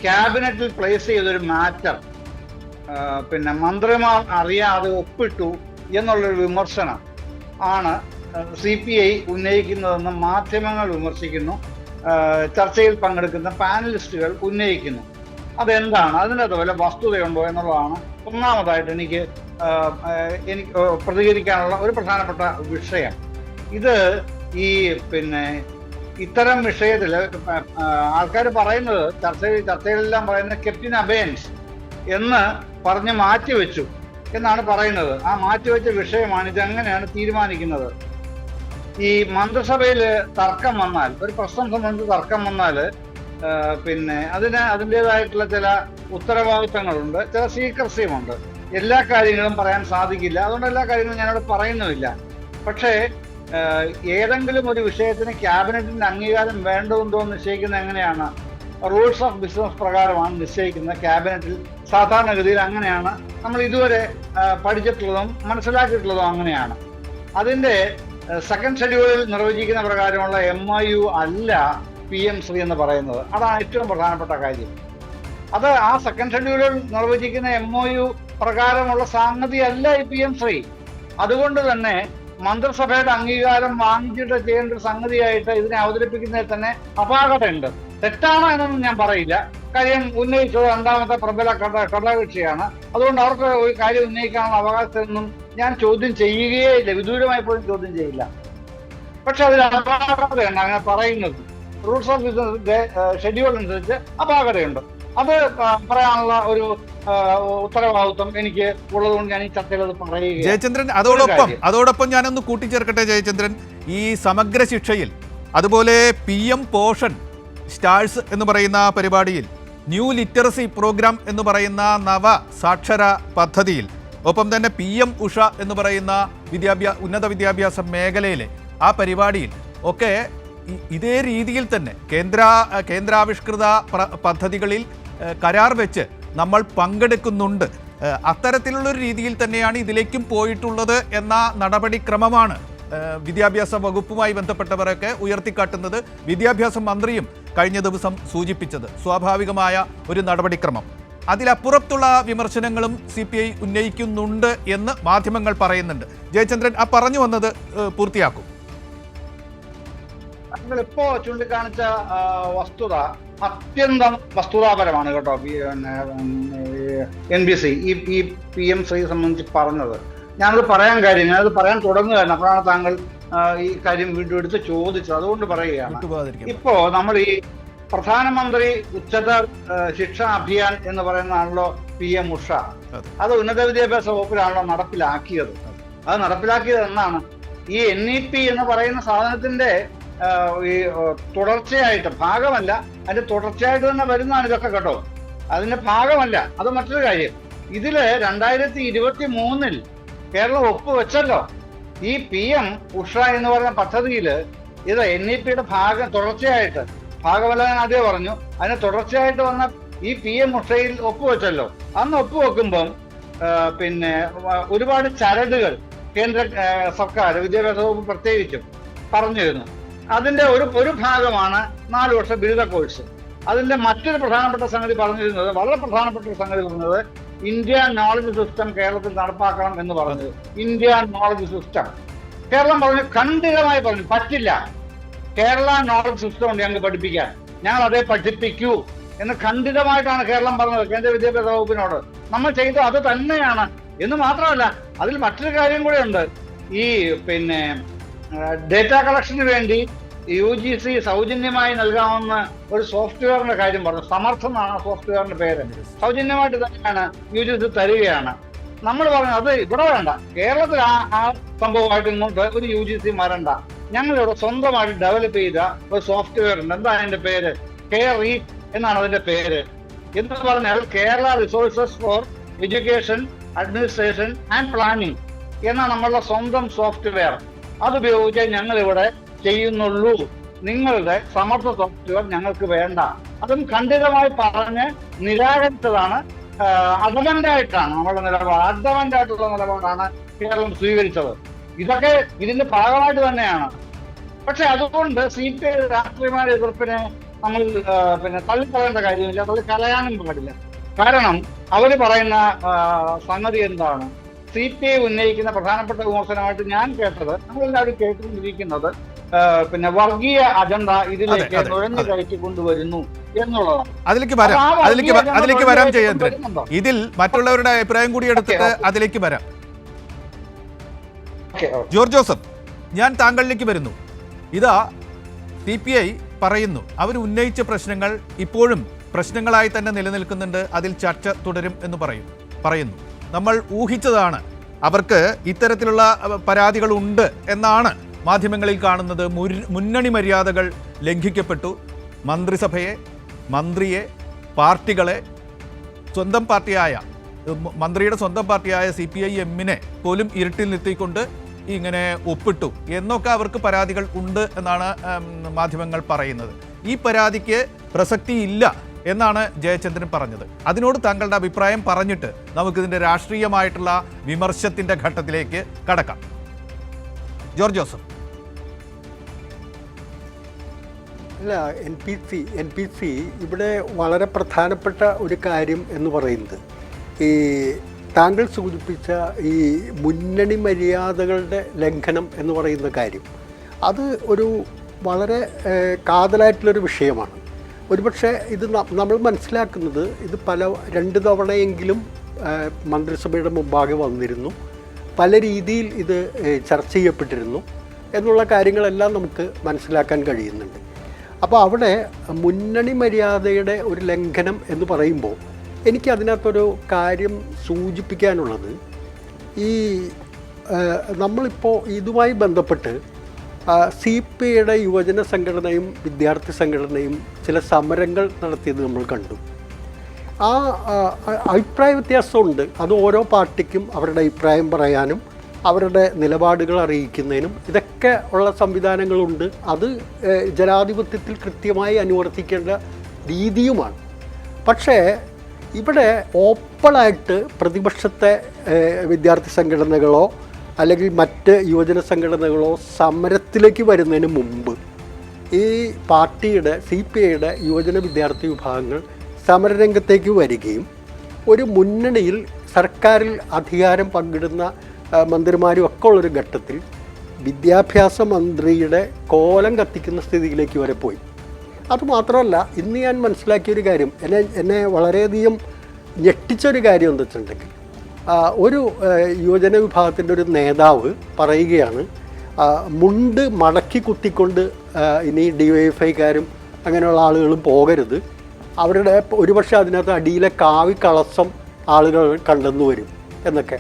ക്യാബിനറ്റിൽ പ്ലേസ് ചെയ്തൊരു മാറ്റർ പിന്നെ മന്ത്രിമാർ അറിയാതെ ഒപ്പിട്ടു എന്നുള്ളൊരു വിമർശനം ആണ് CPI ഉന്നയിക്കുന്നതെന്ന് മാധ്യമങ്ങൾ വിമർശിക്കുന്നു, ചർച്ചയിൽ പങ്കെടുക്കുന്ന പാനലിസ്റ്റുകൾ ഉന്നയിക്കുന്നു. അതെന്താണ്, അതിനകത്ത് വല്ല വസ്തുതയുണ്ടോ എന്നുള്ളതാണ് ഒന്നാമതായിട്ട് എനിക്ക് പ്രതികരിക്കാനുള്ള ഒരു പ്രധാനപ്പെട്ട വിഷയം. ഇത് ഈ പിന്നെ ഇത്തരം വിഷയത്തിൽ ആൾക്കാർ പറയുന്നത്, ചർച്ചയിലെല്ലാം പറയുന്നത് കെപ്റ്റിൻ അബയൻസ് എന്ന് പറഞ്ഞ് മാറ്റിവെച്ചു എന്നാണ് പറയുന്നത്. ആ മാറ്റിവെച്ച വിഷയമാണ് ഇതെങ്ങനെയാണ് തീരുമാനിക്കുന്നത്. ഈ മന്ത്രിസഭയിൽ തർക്കം വന്നാൽ, ഒരു പ്രശ്നം സംബന്ധിച്ച് തർക്കം വന്നാൽ പിന്നെ അതിൻ്റെതായിട്ടുള്ള ചില ഉത്തരവാദിത്തങ്ങളുണ്ട്, ചില സീക്രസിയുമുണ്ട്. എല്ലാ കാര്യങ്ങളും പറയാൻ സാധിക്കില്ല. അതുകൊണ്ട് എല്ലാ കാര്യങ്ങളും ഞാനവിടെ പറയുന്നുമില്ല. പക്ഷേ ഏതെങ്കിലും ഒരു വിഷയത്തിന് ക്യാബിനറ്റിന്റെ അംഗീകാരം വേണ്ടതുണ്ടോ എന്ന് നിശ്ചയിക്കുന്നത് എങ്ങനെയാണ്? റൂൾസ് ഓഫ് ബിസിനസ് പ്രകാരമാണ് നിശ്ചയിക്കുന്നത്. ക്യാബിനറ്റിൽ സാധാരണഗതിയിൽ അങ്ങനെയാണ് നമ്മൾ ഇതുവരെ പഠിച്ചിട്ടുള്ളതും മനസ്സിലാക്കിയിട്ടുള്ളതും അങ്ങനെയാണ്. അതിന്റെ സെക്കൻഡ് ഷെഡ്യൂളിൽ നിർവചിക്കുന്ന പ്രകാരമുള്ള MOU അല്ല PM ശ്രീ എന്ന് പറയുന്നത്. അതാണ് ഏറ്റവും പ്രധാനപ്പെട്ട കാര്യം. അത് ആ സെക്കൻഡ് ഷെഡ്യൂളിൽ നിർവചിക്കുന്ന MOU പ്രകാരമുള്ള സംഗതി അല്ല ഈ PM ശ്രീ. അതുകൊണ്ട് തന്നെ മന്ത്രിസഭയുടെ അംഗീകാരം വാങ്ങിച്ചിട്ട് ചെയ്യേണ്ട ഒരു സംഗതിയായിട്ട് ഇതിനെ അവതരിപ്പിക്കുന്നതിൽ തന്നെ അപാകതയുണ്ട്. തെറ്റാണോ എന്നൊന്നും ഞാൻ പറയില്ല. കാര്യം ഉന്നയിച്ചത് രണ്ടാമത്തെ പ്രബല ഘടകകക്ഷിയാണ്. അതുകൊണ്ട് അവർക്ക് ഒരു കാര്യം ഉന്നയിക്കാനുള്ള അവകാശത്തൊന്നും ഞാൻ ചോദ്യം ചെയ്യുകയേ ഇല്ല, വിദൂരമായി പോലും ചോദ്യം ചെയ്യില്ല. പക്ഷെ അതിൽ അപാകതയുണ്ട് അങ്ങനെ പറയുന്നത്. റൂൾസ് ഓഫ് ബിസിനസിന്റെ ഷെഡ്യൂൾ അനുസരിച്ച് അപാകതയുണ്ട്. അത് പറയാനുള്ള ഒരു ഉത്തരവാദിത്വം എനിക്ക് ഉള്ളതുകൊണ്ട് ഞാൻ ഈ ചർച്ചയിൽ അത് പറയുക. ജയചന്ദ്രൻ, അതോടൊപ്പം ഞാനൊന്ന് കൂട്ടിച്ചേർക്കട്ടെ ജയചന്ദ്രൻ. ഈ സമഗ്ര ശിക്ഷയിൽ, അതുപോലെ PM പോഷൻ സ്റ്റാഴ്സ് എന്ന് പറയുന്ന പരിപാടിയിൽ, ന്യൂ ലിറ്ററസി പ്രോഗ്രാം എന്ന് പറയുന്ന നവ സാക്ഷര പദ്ധതിയിൽ, ഒപ്പം തന്നെ PM ഉഷ എന്ന് പറയുന്ന ഉന്നത വിദ്യാഭ്യാസ മേഖലയിലെ ആ പരിപാടിയിൽ ഒക്കെ ഇതേ രീതിയിൽ തന്നെ കേന്ദ്രാവിഷ്കൃത പദ്ധതികളിൽ കരാർ വെച്ച് നമ്മൾ പങ്കെടുക്കുന്നുണ്ട്. അത്തരത്തിലുള്ളൊരു രീതിയിൽ തന്നെയാണ് ഇതിലേക്കും പോയിട്ടുള്ളത് എന്ന നടപടിക്രമമാണ് വിദ്യാഭ്യാസ വകുപ്പുമായി ബന്ധപ്പെട്ടവരൊക്കെ ഉയർത്തിക്കാട്ടുന്നത്. വിദ്യാഭ്യാസ മന്ത്രിയും കഴിഞ്ഞ ദിവസം സൂചിപ്പിച്ചത് സ്വാഭാവികമായ ഒരു നടപടിക്രമം. അതിലപ്പുറത്തുള്ള വിമർശനങ്ങളും CPI ഉന്നയിക്കുന്നുണ്ട് എന്ന് മാധ്യമങ്ങൾ പറയുന്നുണ്ട്. ജയചന്ദ്രൻ, ആ പറഞ്ഞു വന്നത് പൂർത്തിയാക്കും. ഇപ്പോ ചൂണ്ടിക്കാണിച്ച വസ്തുത അത്യന്തം വസ്തുതാപരമാണ് കേട്ടോ. NBC ഈ PM ശ്രീ സംബന്ധിച്ച് പറഞ്ഞത് ഞാനത് പറയാൻ കാര്യം, ഞാനത് പറയാൻ തുടങ്ങുകയാണ്. അപ്പോഴാണ് താങ്കൾ ഈ കാര്യം വീണ്ടും എടുത്ത് ചോദിച്ചത്. അതുകൊണ്ട് പറയുകയാണ്, ഇപ്പോ നമ്മൾ ഈ പ്രധാനമന്ത്രി ഉച്ചതർ ശിക്ഷാ അഭിയാൻ എന്ന് പറയുന്നതാണല്ലോ PM ഉഷ. അത് ഉന്നത വിദ്യാഭ്യാസ വകുപ്പിലാണല്ലോ നടപ്പിലാക്കിയത്. അത് നടപ്പിലാക്കിയത് എന്നാണ് ഈ NEP എന്ന് പറയുന്ന സാധനത്തിന്റെ ഈ തുടർച്ചയായിട്ട്, ഭാഗമല്ല, അതിന്റെ തുടർച്ചയായിട്ട് തന്നെ വരുന്നതാണ് ഇതൊക്കെ കേട്ടോ. അതിന്റെ ഭാഗമല്ല, അത് മറ്റൊരു കാര്യം. ഇതില് 2023 കേരളം ഒപ്പുവെച്ചല്ലോ ഈ PM ഉഷ എന്ന് പറയുന്ന പദ്ധതിയില്. ഇത് NEPയുടെ തുടർച്ചയായിട്ട്, ഭാഗമല്ല ഞാൻ ആദ്യം പറഞ്ഞു, അതിന് തുടർച്ചയായിട്ട് വന്ന ഈ PM ഉഷയിൽ ഒപ്പുവെച്ചല്ലോ. അന്ന് ഒപ്പുവെക്കുമ്പം പിന്നെ ഒരുപാട് ചരടുകൾ കേന്ദ്ര സർക്കാർ, വിദ്യാഭ്യാസ വകുപ്പ് പ്രത്യേകിച്ചും പറഞ്ഞിരുന്നു. അതിന്റെ ഒരു ഭാഗമാണ് 4 വർഷ ബിരുദ കോഴ്സ്. അതിന്റെ മറ്റൊരു പ്രധാനപ്പെട്ട സംഗതി പറഞ്ഞിരുന്നത്, വളരെ പ്രധാനപ്പെട്ട ഒരു സംഗതി പറഞ്ഞത്, ഇന്ത്യ നോളജ് സിസ്റ്റം കേരളത്തിൽ നടപ്പാക്കണം എന്ന് പറഞ്ഞത്. ഇന്ത്യ നോളജ് സിസ്റ്റം കേരളം പറഞ്ഞു, ഖണ്ഡിതമായി പറഞ്ഞു, പറ്റില്ല, കേരള നോളജ് സിസ്റ്റം ഉണ്ട് ഞങ്ങൾക്ക് പഠിപ്പിക്കാൻ, ഞങ്ങൾ അതേ പഠിപ്പിക്കൂ എന്ന് ഖണ്ഡിതമായിട്ടാണ് കേരളം പറഞ്ഞത് കേന്ദ്ര വിദ്യാഭ്യാസ വകുപ്പിനോട്. നമ്മൾ ചെയ്തത് അത് തന്നെയാണ് എന്ന് മാത്രമല്ല, അതിൽ മറ്റൊരു കാര്യം കൂടെ ഉണ്ട്. ഈ പിന്നെ ഡേറ്റ കളക്ഷന് വേണ്ടി UGC സൗജന്യമായി നൽകാവുന്ന ഒരു സോഫ്റ്റ്വെയറിന്റെ കാര്യം പറഞ്ഞു. സമർത്ഥ എന്നാണ് സോഫ്റ്റ്വെയറിന്റെ പേര്. സൗജന്യമായിട്ട് തന്നെയാണ് UGC തരികയാണ്. നമ്മൾ പറഞ്ഞു അത് ഇവിടെ വേണ്ട, കേരളത്തിൽ ആ സംഭവമായിട്ട് ഇങ്ങോട്ട് ഒരു UGC വരണ്ട, ഞങ്ങളിവിടെ സ്വന്തമായിട്ട് ഡെവലപ്പ് ചെയ്ത ഒരു സോഫ്റ്റ്വെയർ ഉണ്ട്. എന്താ അതിന്റെ പേര്? KREAP എന്നാണ് അതിന്റെ പേര്. എന്ന് പറഞ്ഞാൽ Kerala resources for education administration and planning എന്ന നമ്മളുടെ സ്വന്തം സോഫ്റ്റ്വെയർ. അതുപയോഗിച്ച് ഞങ്ങളിവിടെ ചെയ്യുന്നുള്ളൂ, നിങ്ങളുടെ സമർത്ഥ സോഫ്റ്റ്വെയർ ഞങ്ങൾക്ക് വേണ്ട. അതും ഖണ്ഡിതമായി പറഞ്ഞ് നിരാകരിച്ചതാണ്. അഡമന്റായിട്ടാണ് നമ്മളുടെ നിലപാട്, അഡമന്റായിട്ടുള്ള നിലപാടാണ് കേരളം സ്വീകരിച്ചത്. ഇതൊക്കെ ഇതിന്റെ ഭാഗമായിട്ട് തന്നെയാണ്. പക്ഷെ അതുകൊണ്ട് CPI രാഷ്ട്രീയമായ എതിർപ്പിനെ നമ്മൾ പിന്നെ തള്ളിക്കളയേണ്ട കാര്യമില്ല, തള്ളിക്കളയാനും പാടില്ല. കാരണം അവര് പറയുന്ന സംഗതി എന്താണ്? CPI ഉന്നയിക്കുന്ന പ്രധാനപ്പെട്ട വിമർശനമായിട്ട് ഞാൻ കേട്ടത്, നമ്മളെല്ലാവരും കേട്ടുകൊണ്ടിരിക്കുന്നത്, പിന്നെ വർഗീയ അജണ്ട ഇതിലേക്ക് നുഴഞ്ഞു കയറ്റി കൊണ്ടുവരുന്നു എന്നുള്ളതാണ്. അതിലേക്ക് വരാം ജയേന്ദ്രൻ. ഇതിൽ മറ്റുള്ളവരുടെ അഭിപ്രായം കൂടി എടുത്തിട്ട് അതിലേക്ക് വരാം. ജോർജ് ജോസഫ്, ഞാൻ താങ്കളിലേക്ക് വരുന്നു. ഇതാ CPI പറയുന്നു, അവർ ഉന്നയിച്ച പ്രശ്നങ്ങൾ ഇപ്പോഴും പ്രശ്നങ്ങളായി തന്നെ നിലനിൽക്കുന്നുണ്ട്, അതിൽ ചർച്ച തുടരും എന്ന് പറയുന്നു. നമ്മൾ ഊഹിച്ചതാണ്, അവർക്ക് ഇത്തരത്തിലുള്ള പരാതികളുണ്ട് എന്നാണ് മാധ്യമങ്ങളിൽ കാണുന്നത് മുന്നണി മര്യാദകൾ ലംഘിക്കപ്പെട്ടു. മന്ത്രിസഭയെ, മന്ത്രിയെ, പാർട്ടികളെ, സ്വന്തം പാർട്ടിയായ മന്ത്രിയുടെ സ്വന്തം പാർട്ടിയായ CPIM-നെ പോലും ഇരുട്ടിൽ നിർത്തിക്കൊണ്ട് ഇങ്ങനെ ഒപ്പിട്ടു എന്നൊക്കെ അവർക്ക് പരാതികൾ ഉണ്ട് എന്നാണ് മാധ്യമങ്ങൾ പറയുന്നത്. ഈ പരാതിക്ക് പ്രസക്തിയില്ല എന്നാണ് ജയചന്ദ്രൻ പറഞ്ഞത്. അതിനോട് താങ്കളുടെ അഭിപ്രായം പറഞ്ഞിട്ട് നമുക്കിതിൻ്റെ രാഷ്ട്രീയമായിട്ടുള്ള വിമർശത്തിൻ്റെ ഘട്ടത്തിലേക്ക് കടക്കാം. George Joseph. അല്ല, NPC ഇവിടെ വളരെ പ്രധാനപ്പെട്ട ഒരു കാര്യം എന്ന് പറയുന്നത് ഈ താങ്കൾ സൂചിപ്പിച്ച ഈ മുന്നണി മര്യാദകളുടെ ലംഘനം എന്ന് പറയുന്ന കാര്യം, അത് ഒരു വളരെ കാതലായിട്ടുള്ളൊരു വിഷയമാണ്. ഒരുപക്ഷെ ഇത് നമ്മൾ മനസ്സിലാക്കുന്നത് ഇത് 2 തവണയെങ്കിലും മന്ത്രിസഭയുടെ മുമ്പാകെ വന്നിരുന്നു, പല രീതിയിൽ ഇത് ചർച്ച ചെയ്യപ്പെട്ടിരുന്നു എന്നുള്ള കാര്യങ്ങളെല്ലാം നമുക്ക് മനസ്സിലാക്കാൻ കഴിയുന്നുണ്ട്. അപ്പോൾ അവിടെ മുന്നണി മര്യാദയുടെ ഒരു ലംഘനം എന്ന് പറയുമ്പോൾ എനിക്കതിനകത്തൊരു കാര്യം സൂചിപ്പിക്കാനുള്ളത്, ഈ നമ്മളിപ്പോൾ ഇതുമായി ബന്ധപ്പെട്ട് CPIയുടെ യുവജന സംഘടനയും വിദ്യാർത്ഥി സംഘടനയും ചില സമരങ്ങൾ നടത്തിയത് നമ്മൾ കണ്ടു. ആ അഭിപ്രായ വ്യത്യാസമുണ്ട്. അത് ഓരോ പാർട്ടിക്കും അവരുടെ അഭിപ്രായം പറയാനും അവരുടെ നിലപാടുകൾ അറിയിക്കുന്നതിനും ഇതൊക്കെ ഉള്ള സംവിധാനങ്ങളുണ്ട്. അത് ജനാധിപത്യത്തിൽ കൃത്യമായി അനുവർത്തിക്കേണ്ട രീതിയുമാണ്. പക്ഷേ ഇവിടെ ഓപ്പണായിട്ട് പ്രതിപക്ഷത്തെ വിദ്യാർത്ഥി സംഘടനകളോ അല്ലെങ്കിൽ മറ്റ് യുവജന സംഘടനകളോ സമരത്തിലേക്ക് വരുന്നതിന് മുമ്പ് ഈ പാർട്ടിയുടെ CPIയുടെ യുവജന വിദ്യാർത്ഥി വിഭാഗങ്ങൾ സമരരംഗത്തേക്ക് വരികയും ഒരു മുന്നണിയിൽ സർക്കാരിൽ അധികാരം പങ്കിടുന്ന മന്ത്രിമാരും ഒക്കെ ഉള്ളൊരു ഘട്ടത്തിൽ വിദ്യാഭ്യാസ മന്ത്രിയുടെ കോലം കത്തിക്കുന്ന സ്ഥിതിയിലേക്ക് വരെ പോയി. അതുമാത്രമല്ല, ഇന്ന് ഞാൻ മനസ്സിലാക്കിയൊരു കാര്യം, എന്നെ വളരെയധികം ഞെട്ടിച്ചൊരു കാര്യം എന്താ വെച്ചിട്ടുണ്ടെങ്കിൽ, ഒരു യുവജന വിഭാഗത്തിൻ്റെ ഒരു നേതാവ് പറയുകയാണ്, മുണ്ട് മടക്കി കുത്തിക്കൊണ്ട് ഇനി DYFIക്കാരും അങ്ങനെയുള്ള ആളുകളും പോകരുത്, അവരുടെ ഒരുപക്ഷെ അതിനകത്ത് അടിയിലെ കാവി കളസം ആളുകൾ കണ്ടെന്നു വരും എന്നൊക്കെ.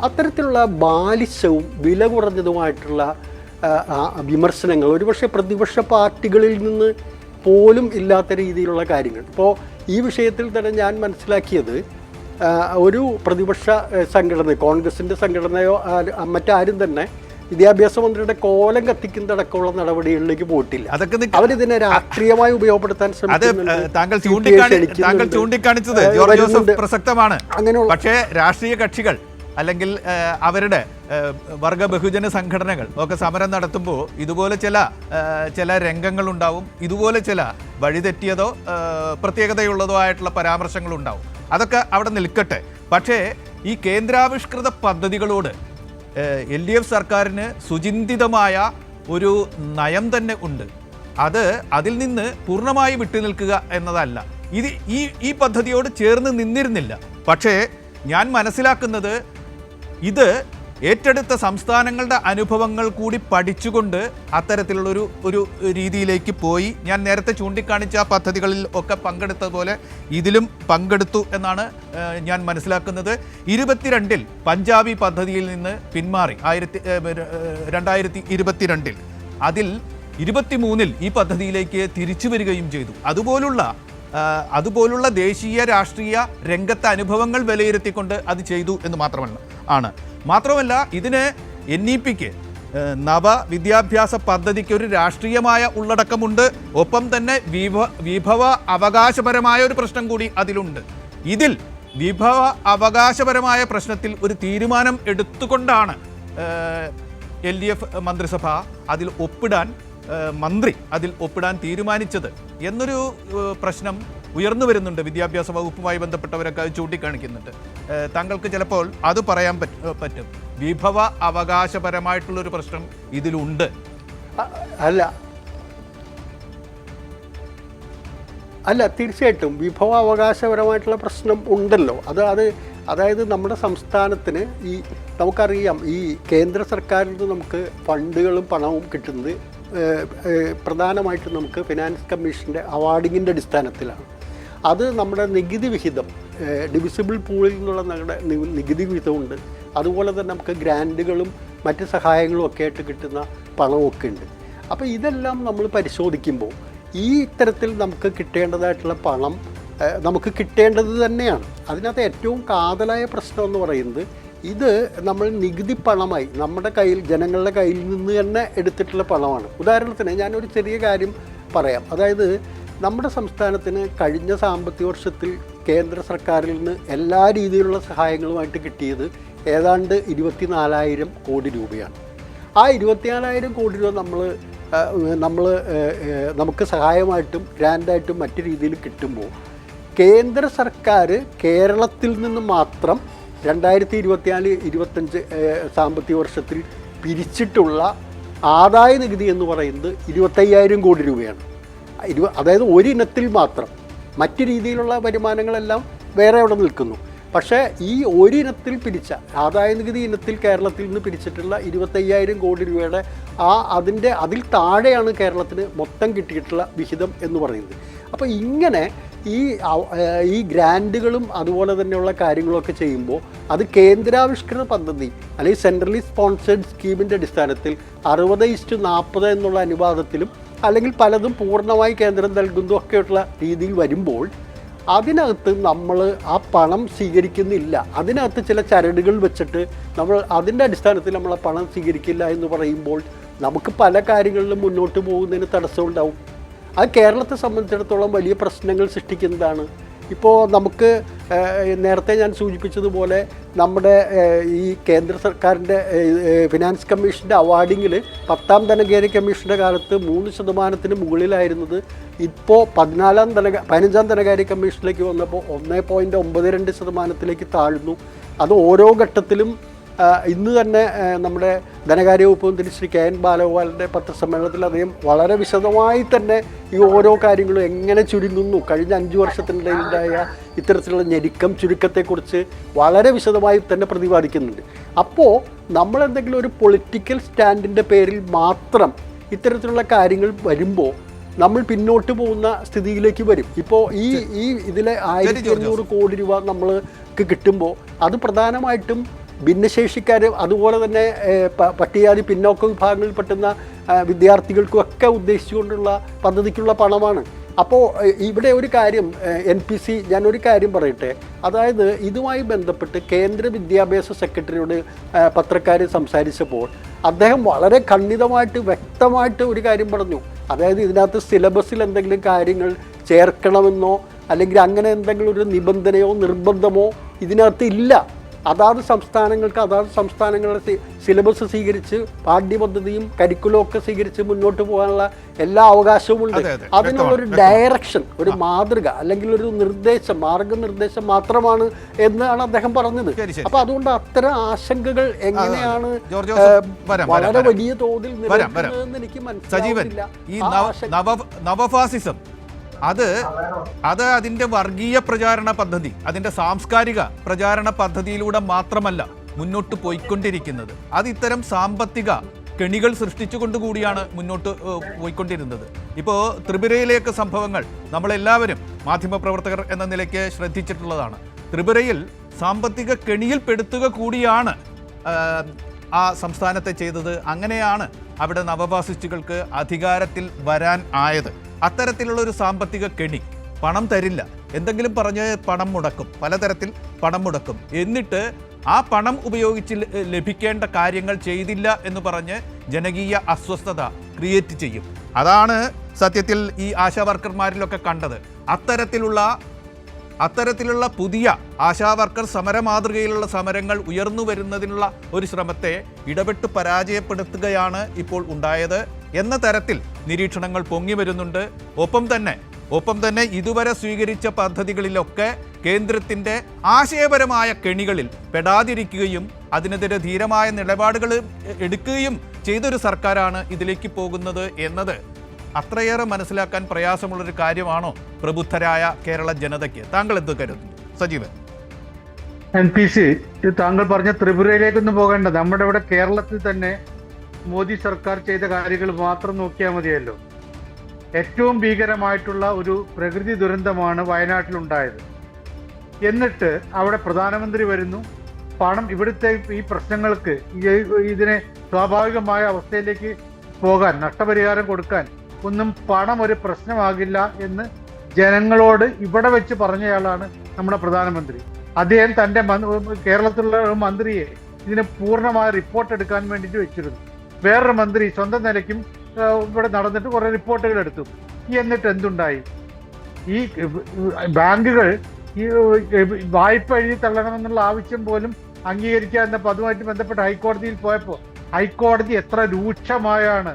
അത്തരത്തിലുള്ള ബാലിശവും വില കുറഞ്ഞതുമായിട്ടുള്ള വിമർശനങ്ങൾ ഒരുപക്ഷെ പ്രതിപക്ഷ പാർട്ടികളിൽ നിന്ന് പോലും ഇല്ലാത്ത രീതിയിലുള്ള കാര്യങ്ങൾ. ഇപ്പോൾ ഈ വിഷയത്തിൽ തന്നെ ഞാൻ മനസ്സിലാക്കിയത്, ഒരു പ്രതിപക്ഷ സംഘടന, കോൺഗ്രസിൻ്റെ സംഘടനയോ മറ്റാരും തന്നെ വിദ്യാഭ്യാസ മന്ത്രിയുടെ കോലം കത്തിക്കുന്നതടക്കമുള്ള നടപടികളിലേക്ക് പോയിട്ടില്ല. അവരിതിനെ രാഷ്ട്രീയമായി ഉപയോഗപ്പെടുത്താൻ താങ്കൾ ചൂണ്ടിക്കാണിച്ചത് ജോർജ് ജോസഫ് പ്രസക്തമാണ്. പക്ഷേ രാഷ്ട്രീയ കക്ഷികൾ അല്ലെങ്കിൽ അവരുടെ വർഗ ബഹുജന സംഘടനകൾ ഒക്കെ സമരം നടത്തുമ്പോൾ ഇതുപോലെ ചില രംഗങ്ങളുണ്ടാവും, ഇതുപോലെ ചില വഴിതെറ്റിയതോ പ്രത്യേകതയുള്ളതോ ആയിട്ടുള്ള പരാമർശങ്ങളുണ്ടാവും. അതൊക്കെ അവിടെ നിൽക്കട്ടെ. പക്ഷേ ഈ കേന്ദ്രാവിഷ്കൃത പദ്ധതികളോട് LDF സർക്കാരിന് സുചിന്തിതമായ ഒരു നയം തന്നെ ഉണ്ട്. അതിൽ നിന്ന് പൂർണ്ണമായി വിട്ടുനിൽക്കുക എന്നതല്ല. ഈ പദ്ധതിയോട് ചേർന്ന് നിന്നിരുന്നില്ല. പക്ഷേ ഞാൻ മനസ്സിലാക്കുന്നത് ഇത് ഏറ്റെടുത്ത സംസ്ഥാനങ്ങളുടെ അനുഭവങ്ങൾ കൂടി പഠിച്ചുകൊണ്ട് അത്തരത്തിലുള്ളൊരു രീതിയിലേക്ക് പോയി. ഞാൻ നേരത്തെ ചൂണ്ടിക്കാണിച്ച പദ്ധതികളിൽ ഒക്കെ പങ്കെടുത്തതുപോലെ ഇതിലും പങ്കെടുത്തു എന്നാണ് ഞാൻ മനസ്സിലാക്കുന്നത്. 22-ൽ പഞ്ചാബി പദ്ധതിയിൽ നിന്ന് പിന്മാറി 2022-ൽ. അതിൽ 23-ൽ ഈ പദ്ധതിയിലേക്ക് തിരിച്ചു വരികയും ചെയ്തു. അതുപോലുള്ള ദേശീയ രാഷ്ട്രീയ രംഗത്തെ അനുഭവങ്ങൾ വിലയിരുത്തിക്കൊണ്ട് അത് ചെയ്തു എന്ന് മാത്രമല്ല ഇതിന് NEPക്ക് നവവിദ്യാഭ്യാസ പദ്ധതിക്ക് ഒരു രാഷ്ട്രീയമായ ഉള്ളടക്കമുണ്ട്. ഒപ്പം തന്നെ വിഭവ അവകാശപരമായ ഒരു പ്രശ്നം കൂടി അതിലുണ്ട്. ഇതിൽ വിഭവ അവകാശപരമായ പ്രശ്നത്തിൽ ഒരു തീരുമാനം എടുത്തുകൊണ്ടാണ് LDF മന്ത്രിസഭ മന്ത്രി അതിൽ ഒപ്പിടാൻ തീരുമാനിച്ചത് എന്നൊരു പ്രശ്നം ഉയർന്നു വരുന്നുണ്ട്. വിദ്യാഭ്യാസ വകുപ്പുമായി ബന്ധപ്പെട്ടവരൊക്കെ അത് ചൂണ്ടിക്കാണിക്കുന്നുണ്ട്. താങ്കൾക്ക് ചിലപ്പോൾ അത് പറയാൻ പറ്റും. വിഭവ അവകാശപരമായിട്ടുള്ളൊരു പ്രശ്നം ഇതിലുണ്ട്. അല്ല തീർച്ചയായിട്ടും വിഭവ അവകാശപരമായിട്ടുള്ള പ്രശ്നം ഉണ്ടല്ലോ. അതായത് നമ്മുടെ സംസ്ഥാനത്തിന് നമുക്കറിയാം, ഈ കേന്ദ്ര സർക്കാരിൽ നിന്ന് നമുക്ക് ഫണ്ടുകളും പണവും കിട്ടുന്നത് പ്രധാനമായിട്ടും നമുക്ക് ഫിനാൻസ് കമ്മീഷൻ്റെ അവാർഡിങ്ങിൻ്റെ അടിസ്ഥാനത്തിലാണ്. അത് നമ്മുടെ നികുതി വിഹിതം, ഡിവിസിബിൾ പൂളിൽ നിന്നുള്ള നികുതി വിഹിതമുണ്ട്. അതുപോലെ തന്നെ നമുക്ക് ഗ്രാൻറ്റുകളും മറ്റ് സഹായങ്ങളും ഒക്കെ ആയിട്ട് കിട്ടുന്ന പണമൊക്കെ ഉണ്ട്. അപ്പോൾ ഇതെല്ലാം നമ്മൾ പരിശോധിക്കുമ്പോൾ ഈ ഇത്തരത്തിൽ നമുക്ക് കിട്ടേണ്ടതായിട്ടുള്ള പണം നമുക്ക് കിട്ടേണ്ടത് തന്നെയാണ്. അതിനകത്ത് ഏറ്റവും കാതലായ പ്രശ്നം എന്ന് പറയുന്നത് ഇത് നമ്മൾ നികുതി പണമായി നമ്മുടെ കയ്യിൽ, ജനങ്ങളുടെ കയ്യിൽ നിന്ന് തന്നെ എടുത്തിട്ടുള്ള പണമാണ്. ഉദാഹരണത്തിന് ഞാനൊരു ചെറിയ കാര്യം പറയാം. അതായത് നമ്മുടെ സംസ്ഥാനത്തിന് കഴിഞ്ഞ സാമ്പത്തിക വർഷത്തിൽ കേന്ദ്ര സർക്കാരിൽ നിന്ന് എല്ലാ രീതിയിലുള്ള സഹായങ്ങളുമായിട്ട് കിട്ടിയത് ഏതാണ്ട് 24,000 കോടി രൂപയാണ്. ആ 24,000 കോടി രൂപ നമുക്ക് സഹായമായിട്ടും ഗ്രാൻഡായിട്ടും മറ്റു രീതിയിൽ കിട്ടുമ്പോൾ കേന്ദ്ര സർക്കാർ കേരളത്തിൽ നിന്ന് മാത്രം 2024-25 സാമ്പത്തിക വർഷത്തിൽ പിരിച്ചിട്ടുള്ള ആദായ നികുതി എന്ന് പറയുന്നത് 25,000 കോടി രൂപയാണ്. അതായത് ഒരിനത്തിൽ മാത്രം. മറ്റു രീതിയിലുള്ള വരുമാനങ്ങളെല്ലാം വേറെ അവിടെ നിൽക്കുന്നു. പക്ഷേ ഈ ഒരിനത്തിൽ പിരിച്ച ആദായ നികുതി ഇനത്തിൽ കേരളത്തിൽ നിന്ന് പിരിച്ചിട്ടുള്ള 25,000 കോടി രൂപയുടെ അതിൽ താഴെയാണ് കേരളത്തിന് മൊത്തം കിട്ടിയിട്ടുള്ള വിഹിതം എന്ന് പറയുന്നത്. അപ്പോൾ ഇങ്ങനെ ഈ ഗ്രാൻറ്റുകളും അതുപോലെ തന്നെയുള്ള കാര്യങ്ങളൊക്കെ ചെയ്യുമ്പോൾ അത് കേന്ദ്രാവിഷ്കൃത പദ്ധതി അല്ലെങ്കിൽ സെൻട്രലി സ്പോൺസേഡ് സ്കീമിൻ്റെ അടിസ്ഥാനത്തിൽ 60:40 എന്നുള്ള അനുപാതത്തിലും അല്ലെങ്കിൽ പലതും പൂർണ്ണമായി കേന്ദ്രം നൽകുന്നതും ഒക്കെയുള്ള രീതിയിൽ വരുമ്പോൾ അതിനകത്ത് നമ്മൾ ആ പണം സ്വീകരിക്കുന്നില്ല. അതിനകത്ത് ചില ചരടുകൾ വെച്ചിട്ട് നമ്മൾ അതിൻ്റെ അടിസ്ഥാനത്തിൽ നമ്മൾ ആ പണം സ്വീകരിക്കില്ല എന്ന് പറയുമ്പോൾ നമുക്ക് പല കാര്യങ്ങളിലും മുന്നോട്ട് പോകുന്നതിന് തടസ്സമുണ്ടാവും. അത് കേരളത്തെ സംബന്ധിച്ചിടത്തോളം വലിയ പ്രശ്നങ്ങൾ സൃഷ്ടിക്കുന്നതാണ്. ഇപ്പോൾ നമുക്ക് നേരത്തെ ഞാൻ സൂചിപ്പിച്ചതുപോലെ നമ്മുടെ ഈ കേന്ദ്ര സർക്കാരിൻ്റെ ഫിനാൻസ് കമ്മീഷൻ്റെ അവാർഡിങ്ങിൽ 10ാം ധനകാര്യ കമ്മീഷൻ്റെ കാലത്ത് 3% മുകളിലായിരുന്നത് ഇപ്പോൾ 15ാം ധനകാര്യ കമ്മീഷനിലേക്ക് വന്നപ്പോൾ 1.92% താഴ്ന്നു. അത് ഓരോ ഘട്ടത്തിലും ഇന്ന് തന്നെ നമ്മുടെ ധനകാര്യ വകുപ്പ് മന്ത്രി ശ്രീ KN ബാലഗോപാലിൻ്റെ പത്രസമ്മേളനത്തിൽ അദ്ദേഹം വളരെ വിശദമായി തന്നെ ഈ ഓരോ കാര്യങ്ങളും എങ്ങനെ ചുരുങ്ങുന്നു, കഴിഞ്ഞ 5 വർഷത്തിനിടയിലുണ്ടായ ഇത്തരത്തിലുള്ള ഞെരുക്കം ചുരുക്കത്തെക്കുറിച്ച് വളരെ വിശദമായി തന്നെ പ്രതിപാദിക്കുന്നുണ്ട്. അപ്പോൾ നമ്മളെന്തെങ്കിലും ഒരു പൊളിറ്റിക്കൽ സ്റ്റാൻഡിൻ്റെ പേരിൽ മാത്രം ഇത്തരത്തിലുള്ള കാര്യങ്ങൾ വരുമ്പോൾ നമ്മൾ പിന്നോട്ട് പോകുന്ന സ്ഥിതിയിലേക്ക് വരും. ഇപ്പോൾ ഈ ഇതിലെ 1,500 കോടി രൂപ നമ്മൾക്ക് കിട്ടുമ്പോൾ അത് പ്രധാനമായിട്ടും ഭിന്നശേഷിക്കാർ അതുപോലെ തന്നെ പട്ടികജാതി പിന്നോക്ക വിഭാഗങ്ങളിൽ പെട്ടുന്ന വിദ്യാർത്ഥികൾക്കുമൊക്കെ ഉദ്ദേശിച്ചുകൊണ്ടുള്ള പദ്ധതിക്കുള്ള പണമാണ്. അപ്പോൾ ഇവിടെ ഒരു കാര്യം NPC ഞാനൊരു കാര്യം പറയട്ടെ. അതായത് ഇതുമായി ബന്ധപ്പെട്ട് കേന്ദ്ര വിദ്യാഭ്യാസ സെക്രട്ടറിയോട് പത്രക്കാർ സംസാരിച്ചപ്പോൾ അദ്ദേഹം വളരെ ഖണ്ഡിതമായിട്ട് വ്യക്തമായിട്ട് ഒരു കാര്യം പറഞ്ഞു. അതായത് ഇതിനകത്ത് സിലബസിൽ എന്തെങ്കിലും കാര്യങ്ങൾ ചേർക്കണമെന്നോ അല്ലെങ്കിൽ അങ്ങനെ എന്തെങ്കിലും ഒരു നിബന്ധനയോ നിർബന്ധമോ ഇതിനകത്ത് ഇല്ല. അതാത് സംസ്ഥാനങ്ങളുടെ സിലബസ് സ്വീകരിച്ച് പാഠ്യപദ്ധതിയും കരിക്കുലവും ഒക്കെ സ്വീകരിച്ച് മുന്നോട്ട് പോകാനുള്ള എല്ലാ അവകാശവും ഉണ്ട്. അതിനുള്ളൊരു ഡയറക്ഷൻ, ഒരു മാതൃക അല്ലെങ്കിൽ ഒരു മാർഗനിർദ്ദേശം മാത്രമാണ് എന്നാണ് അദ്ദേഹം പറഞ്ഞത്. അപ്പൊ അതുകൊണ്ട് അത്തരം ആശങ്കകൾ എങ്ങനെയാണ് വളരെ വലിയ തോതിൽ നിലനിൽക്കുന്നതെന്ന് എനിക്ക് മനസ്സിലാവുന്നില്ല. ഈ നവഫാസിസം അത് അതിൻ്റെ വർഗീയ പ്രചാരണ പദ്ധതി, അതിൻ്റെ സാംസ്കാരിക പ്രചാരണ പദ്ധതിയിലൂടെ മാത്രമല്ല മുന്നോട്ട് പോയിക്കൊണ്ടിരിക്കുന്നത്. അത് ഇത്തരം സാമ്പത്തിക കെണികൾ സൃഷ്ടിച്ചുകൊണ്ടുകൂടിയാണ് മുന്നോട്ട് പോയിക്കൊണ്ടിരുന്നത്. ഇപ്പോൾ ത്രിപുരയിലേക്ക് സംഭവങ്ങൾ നമ്മളെല്ലാവരും മാധ്യമപ്രവർത്തകർ എന്ന നിലയ്ക്ക് ശ്രദ്ധിച്ചിട്ടുള്ളതാണ്. ത്രിപുരയിൽ സാമ്പത്തിക കെണിയിൽ പെടുത്തുക കൂടിയാണ് ആ സംസ്ഥാനത്തെ ചെയ്തത്. അങ്ങനെയാണ് അവിടെ നവഫാസിസ്റ്റുകൾക്ക് അധികാരത്തിൽ വരാൻ ആയത്. അത്തരത്തിലുള്ള ഒരു സാമ്പത്തിക കെണി, പണം തരില്ല, എന്തെങ്കിലും പറഞ്ഞ് പണം മുടക്കും, പലതരത്തിൽ പണം മുടക്കും, എന്നിട്ട് ആ പണം ഉപയോഗിച്ച് ലഭിക്കേണ്ട കാര്യങ്ങൾ ചെയ്തില്ല എന്ന് പറഞ്ഞ് ജനകീയ അസ്വസ്ഥത ക്രിയേറ്റ് ചെയ്യും. അതാണ് സത്യത്തിൽ ഈ ആശാ വർക്കർമാരിലൊക്കെ കണ്ടത്. അത്തരത്തിലുള്ള പുതിയ ആശാവർക്കർ സമര മാതൃകയിലുള്ള സമരങ്ങൾ ഉയർന്നു വരുന്നതിനുള്ള ഒരു ശ്രമത്തെ ഇടപെട്ട് പരാജയപ്പെടുത്തുകയാണ് ഇപ്പോൾ ഉണ്ടായത് എന്ന തരത്തിൽ നിരീക്ഷണങ്ങൾ പൊങ്ങി വരുന്നുണ്ട്. ഒപ്പം തന്നെ ഇതുവരെ സ്വീകരിച്ച പദ്ധതികളിലൊക്കെ കേന്ദ്രത്തിൻ്റെ ആശയപരമായ കെണികളിൽ പെടാതിരിക്കുകയും അതിനെതിരെ ധീരമായ നിലപാടുകൾ എടുക്കുകയും ചെയ്തൊരു സർക്കാരാണ് ഇതിലേക്ക് പോകുന്നത് എന്നത് അത്രയേറെ മനസ്സിലാക്കാൻ പ്രയാസമുള്ളൊരു കാര്യമാണോ പ്രബുദ്ധരായ കേരള ജനതയ്ക്ക്? താങ്കൾ എന്ത് കരുതുന്നു സജീവൻ? NPC താങ്കൾ പറഞ്ഞ ത്രിപുരയിലേക്കൊന്നും പോകേണ്ട, നമ്മുടെ ഇവിടെ കേരളത്തിൽ തന്നെ മോദി സർക്കാർ ചെയ്ത കാര്യങ്ങൾ മാത്രം നോക്കിയാൽ മതിയല്ലോ. ഏറ്റവും ഭീകരമായിട്ടുള്ള ഒരു പ്രകൃതി ദുരന്തമാണ് വയനാട്ടിലുണ്ടായത്. എന്നിട്ട് അവിടെ പ്രധാനമന്ത്രി വരുന്നു, പണം ഇവിടുത്തെ ഈ പ്രശ്നങ്ങൾക്ക് ഇതിനെ സ്വാഭാവികമായ അവസ്ഥയിലേക്ക് പോകാൻ, നഷ്ടപരിഹാരം കൊടുക്കാൻ ഒന്നും പണം ഒരു പ്രശ്നമാകില്ല എന്ന് ജനങ്ങളോട് ഇവിടെ വെച്ച് പറഞ്ഞയാളാണ് നമ്മുടെ പ്രധാനമന്ത്രി. അദ്ദേഹം തൻ്റെ കേരളത്തിലുള്ള ഒരു മന്ത്രിയെ ഇതിന് പൂർണ്ണമായ റിപ്പോർട്ട് എടുക്കാൻ വേണ്ടിയിട്ട് വെച്ചിരുന്നു. വേറൊരു മന്ത്രി സ്വന്തം നിലയ്ക്കും ഇവിടെ നടന്നിട്ട് കുറേ റിപ്പോർട്ടുകൾ എടുത്തു. എന്നിട്ട് എന്തുണ്ടായി? ഈ ബാങ്കുകൾ ഈ വായ്പ എഴുതി തള്ളണമെന്നുള്ള ആവശ്യം പോലും അംഗീകരിക്കാതിരുന്നപ്പോൾ അതുമായിട്ട് ബന്ധപ്പെട്ട് ഹൈക്കോടതിയിൽ പോയപ്പോൾ ഹൈക്കോടതി എത്ര രൂക്ഷമായാണ്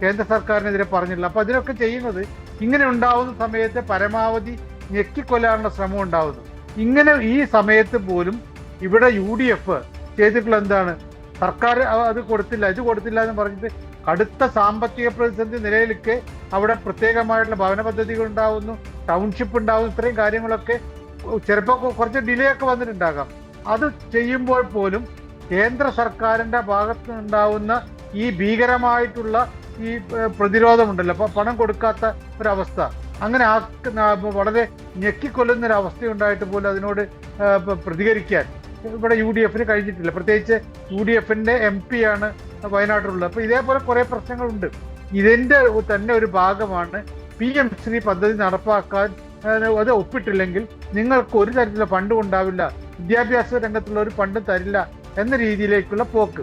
കേന്ദ്ര സർക്കാരിനെതിരെ പറഞ്ഞിട്ടുള്ളത്. അപ്പോൾ അതിനൊക്കെ ചെയ്യുന്നത് ഇങ്ങനെ ഉണ്ടാവുന്ന സമയത്ത് പരമാവധി ഞെക്കിക്കൊല്ലാനുള്ള ശ്രമം ഉണ്ടാവുന്നു. ഇങ്ങനെ ഈ സമയത്ത് പോലും ഇവിടെ UDF ചെയ്തിട്ടുള്ള എന്താണ്? സർക്കാർ അത് കൊടുത്തില്ല, ഇത് കൊടുത്തില്ല എന്ന് പറഞ്ഞിട്ട് കടുത്ത സാമ്പത്തിക പ്രതിസന്ധി നിലയിലേക്ക് അവിടെ പ്രത്യേകമായിട്ടുള്ള ഭവന പദ്ധതികൾ ഉണ്ടാവുന്നു, ടൗൺഷിപ്പ് ഉണ്ടാവുന്നു. ഇത്രയും കാര്യങ്ങളൊക്കെ ചിലപ്പോൾ കുറച്ച് ഡിലേ ഒക്കെ വന്നിട്ടുണ്ടാകാം. അത് ചെയ്യുമ്പോൾ പോലും കേന്ദ്ര സർക്കാരിൻ്റെ ഭാഗത്ത് നിന്നുണ്ടാവുന്ന ഈ ഭീകരമായിട്ടുള്ള ഈ പ്രതിരോധമുണ്ടല്ലോ, അപ്പോൾ പണം കൊടുക്കാത്ത ഒരവസ്ഥ, അങ്ങനെ വളരെ ഞെക്കിക്കൊല്ലുന്നൊരവസ്ഥ ഉണ്ടായിട്ട് പോലും അതിനോട് പ്രതികരിക്കാൻ ഇവിടെ UDF കഴിഞ്ഞിട്ടില്ല. പ്രത്യേകിച്ച് UDF-ന്റെ MP ആണ് വയനാട്ടിലുള്ളത്. അപ്പോൾ ഇതേപോലെ കുറേ പ്രശ്നങ്ങളുണ്ട്. ഇതിൻ്റെ തന്നെ ഒരു ഭാഗമാണ് PM ശ്രീ പദ്ധതി നടപ്പാക്കാൻ അത് ഒപ്പിട്ടില്ലെങ്കിൽ നിങ്ങൾക്ക് ഒരു തരത്തിലുള്ള ഫണ്ടും ഉണ്ടാവില്ല, വിദ്യാഭ്യാസ രംഗത്തുള്ള ഒരു ഫണ്ടും തരില്ല എന്ന രീതിയിലേക്കുള്ള പോക്ക്.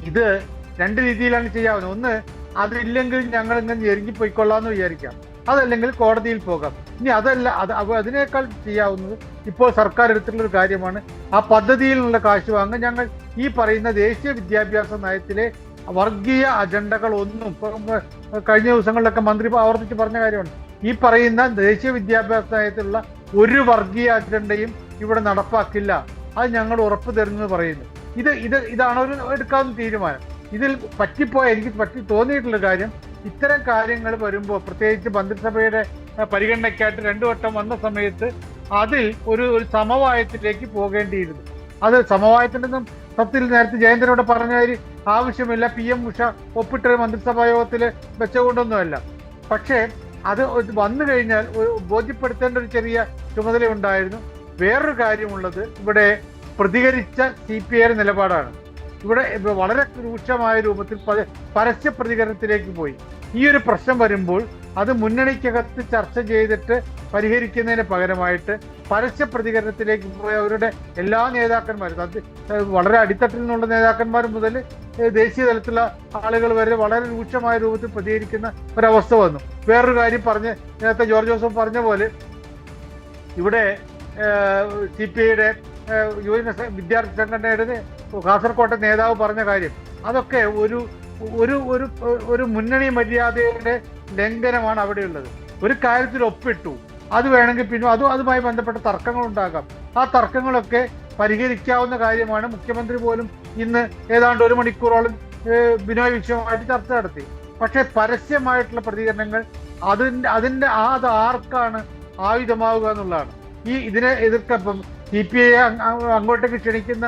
ഇത് രണ്ട് രീതിയിലാണ് ചെയ്യാവുന്നത്. ഒന്ന്, അതില്ലെങ്കിൽ ഞങ്ങൾ ഇങ്ങനെ ഇറങ്ങിപ്പോയിക്കൊള്ളാമെന്ന് വിചാരിക്കാം. അതല്ലെങ്കിൽ കോടതിയിൽ പോകാം. ഇനി അതല്ല, അതിനേക്കാൾ ചെയ്യാവുന്നത് ഇപ്പോൾ സർക്കാർ എടുത്തിട്ടുള്ള ഒരു കാര്യമാണ് ആ പദ്ധതിയിൽ നിന്നുള്ള കാശ് വാങ്ങാൻ ഞങ്ങൾ ഈ പറയുന്ന ദേശീയ വിദ്യാഭ്യാസ നയത്തിലെ വർഗീയ അജണ്ടകൾ ഒന്നും കഴിഞ്ഞ ദിവസങ്ങളിലൊക്കെ മന്ത്രി ആവർത്തിച്ച് പറഞ്ഞ കാര്യമാണ്. ഈ പറയുന്ന ദേശീയ വിദ്യാഭ്യാസ നയത്തിലുള്ള ഒരു വർഗീയ അജണ്ടയും ഇവിടെ നടപ്പാക്കില്ല, അത് ഞങ്ങൾ ഉറപ്പ് തരുന്നത് പറയുന്നു. ഇതാണ് ഒരു എടുക്കാവുന്ന തീരുമാനം. ഇതിൽ എനിക്ക് തോന്നിയിട്ടുള്ള കാര്യം, ഇത്തരം കാര്യങ്ങൾ വരുമ്പോൾ പ്രത്യേകിച്ച് മന്ത്രിസഭയുടെ പരിഗണനയ്ക്കായിട്ട് 2 വട്ടം വന്ന സമയത്ത് അതിൽ ഒരു സമവായത്തിലേക്ക് പോകേണ്ടിയിരുന്നു. അത് സമവായത്തിനൊന്നും സത്യത്തിൽ നേരത്തെ ജയന്തനോട് പറഞ്ഞ ആവശ്യമില്ല. PM ഉഷ ഒപ്പിട്ട മന്ത്രിസഭാ യോഗത്തിൽ വെച്ചുകൊണ്ടൊന്നുമല്ല. പക്ഷേ അത് വന്നു കഴിഞ്ഞാൽ ബോധ്യപ്പെടുത്തേണ്ട ഒരു ചെറിയ ചുമതല ഉണ്ടായിരുന്നു. വേറൊരു കാര്യമുള്ളത്, ഇവിടെ പ്രതികരിച്ച CPI നിലപാടാണ്. ഇവിടെ വളരെ രൂക്ഷമായ രൂപത്തിൽ പരസ്യ പ്രതികരണത്തിലേക്ക് പോയി. ഈ ഒരു പ്രശ്നം വരുമ്പോൾ അത് മുന്നണിക്കകത്ത് ചർച്ച ചെയ്തിട്ട് പരിഹരിക്കുന്നതിന് പകരമായിട്ട് പരസ്യ പ്രതികരണത്തിലേക്ക് പോയ അവരുടെ എല്ലാ നേതാക്കന്മാരും, അത് വളരെ അടിത്തട്ടിൽ നിന്നുള്ള നേതാക്കന്മാർ മുതൽ ദേശീയ തലത്തിലുള്ള ആളുകൾ വരെ വളരെ രൂക്ഷമായ രൂപത്തിൽ പ്രതികരിക്കുന്ന ഒരവസ്ഥ വന്നു. വേറൊരു കാര്യം നേരത്തെ ജോർജ് ജോസഫ് പറഞ്ഞ പോലെ ഇവിടെ CPIയുടെ യുവജന വിദ്യാർത്ഥി സംഘടനയുടെ കാസർകോട്ടെ നേതാവ് പറഞ്ഞ കാര്യം, അതൊക്കെ ഒരു മുന്നണി മര്യാദയുടെ ലംഘനമാണ് അവിടെയുള്ളത്. ഒരു കാര്യത്തിൽ ഒപ്പിട്ടു, അത് വേണമെങ്കിൽ പിന്നെ അതുമായി ബന്ധപ്പെട്ട തർക്കങ്ങൾ ഉണ്ടാകാം. ആ തർക്കങ്ങളൊക്കെ പരിഹരിക്കാവുന്ന കാര്യമാണ്. മുഖ്യമന്ത്രി പോലും ഇന്ന് ഏതാണ്ട് 1 മണിക്കൂറോളം ബിനോയ് വിശ്വമായിട്ട് ചർച്ച നടത്തി. പക്ഷേ പരസ്യമായിട്ടുള്ള പ്രതികരണങ്ങൾ അതിൻ്റെ അത് ആർക്കാണ് ആയുധമാവുക എന്നുള്ളതാണ്. ഇതിനെ എതിർക്കപ്പം CPI അങ്ങോട്ടേക്ക് ക്ഷണിക്കുന്ന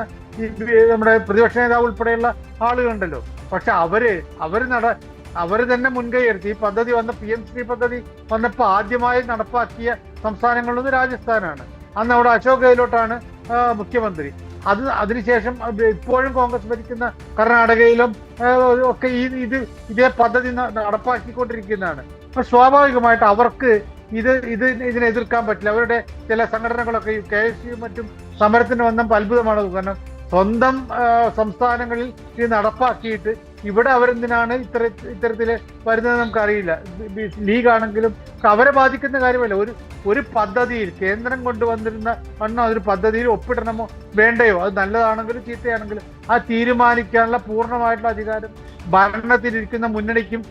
നമ്മുടെ പ്രതിപക്ഷ നേതാവ് ഉൾപ്പെടെയുള്ള ആളുകളുണ്ടല്ലോ. പക്ഷെ അവര് തന്നെ മുൻകൈ എടുത്ത് ഈ പദ്ധതി PM ശ്രീ പദ്ധതി വന്നപ്പോൾ ആദ്യമായി നടപ്പാക്കിയ സംസ്ഥാനങ്ങളിലൊന്ന് രാജസ്ഥാനാണ്. അന്ന് അവിടെ അശോക് ഗെഹ്ലോട്ടാണ് മുഖ്യമന്ത്രി. അതിനുശേഷം ഇപ്പോഴും കോൺഗ്രസ് ഭരിക്കുന്ന കർണാടകയിലും ഒക്കെ ഇതേ പദ്ധതി നടപ്പാക്കിക്കൊണ്ടിരിക്കുന്നതാണ്. അപ്പൊ സ്വാഭാവികമായിട്ട് അവർക്ക് ഇതിനെ എതിർക്കാൻ പറ്റില്ല. അവരുടെ ചില സംഘടനകളൊക്കെ KSU മറ്റും സമരത്തിന് വന്നപ്പോൾ അത്ഭുതമാണ്. കാരണം സ്വന്തം സംസ്ഥാനങ്ങളിൽ ഇത് നടപ്പാക്കിയിട്ട് ഇവിടെ അവരെന്തിനാണ് ഇത്തരത്തിൽ വരുന്നത് നമുക്കറിയില്ല. ലീഗാണെങ്കിലും അവരെ ബാധിക്കുന്ന കാര്യമല്ല. ഒരു പദ്ധതിയിൽ കേന്ദ്രം കൊണ്ടുവന്നിരുന്ന ഒരു പദ്ധതിയിൽ ഒപ്പിടണമോ വേണ്ടയോ, അത് നല്ലതാണെങ്കിലും ചീത്തയാണെങ്കിലും ആ തീരുമാനിക്കാനുള്ള പൂർണ്ണമായിട്ടുള്ള അധികാരം ഭരണത്തിലിരിക്കുന്ന മുന്നണിക്കും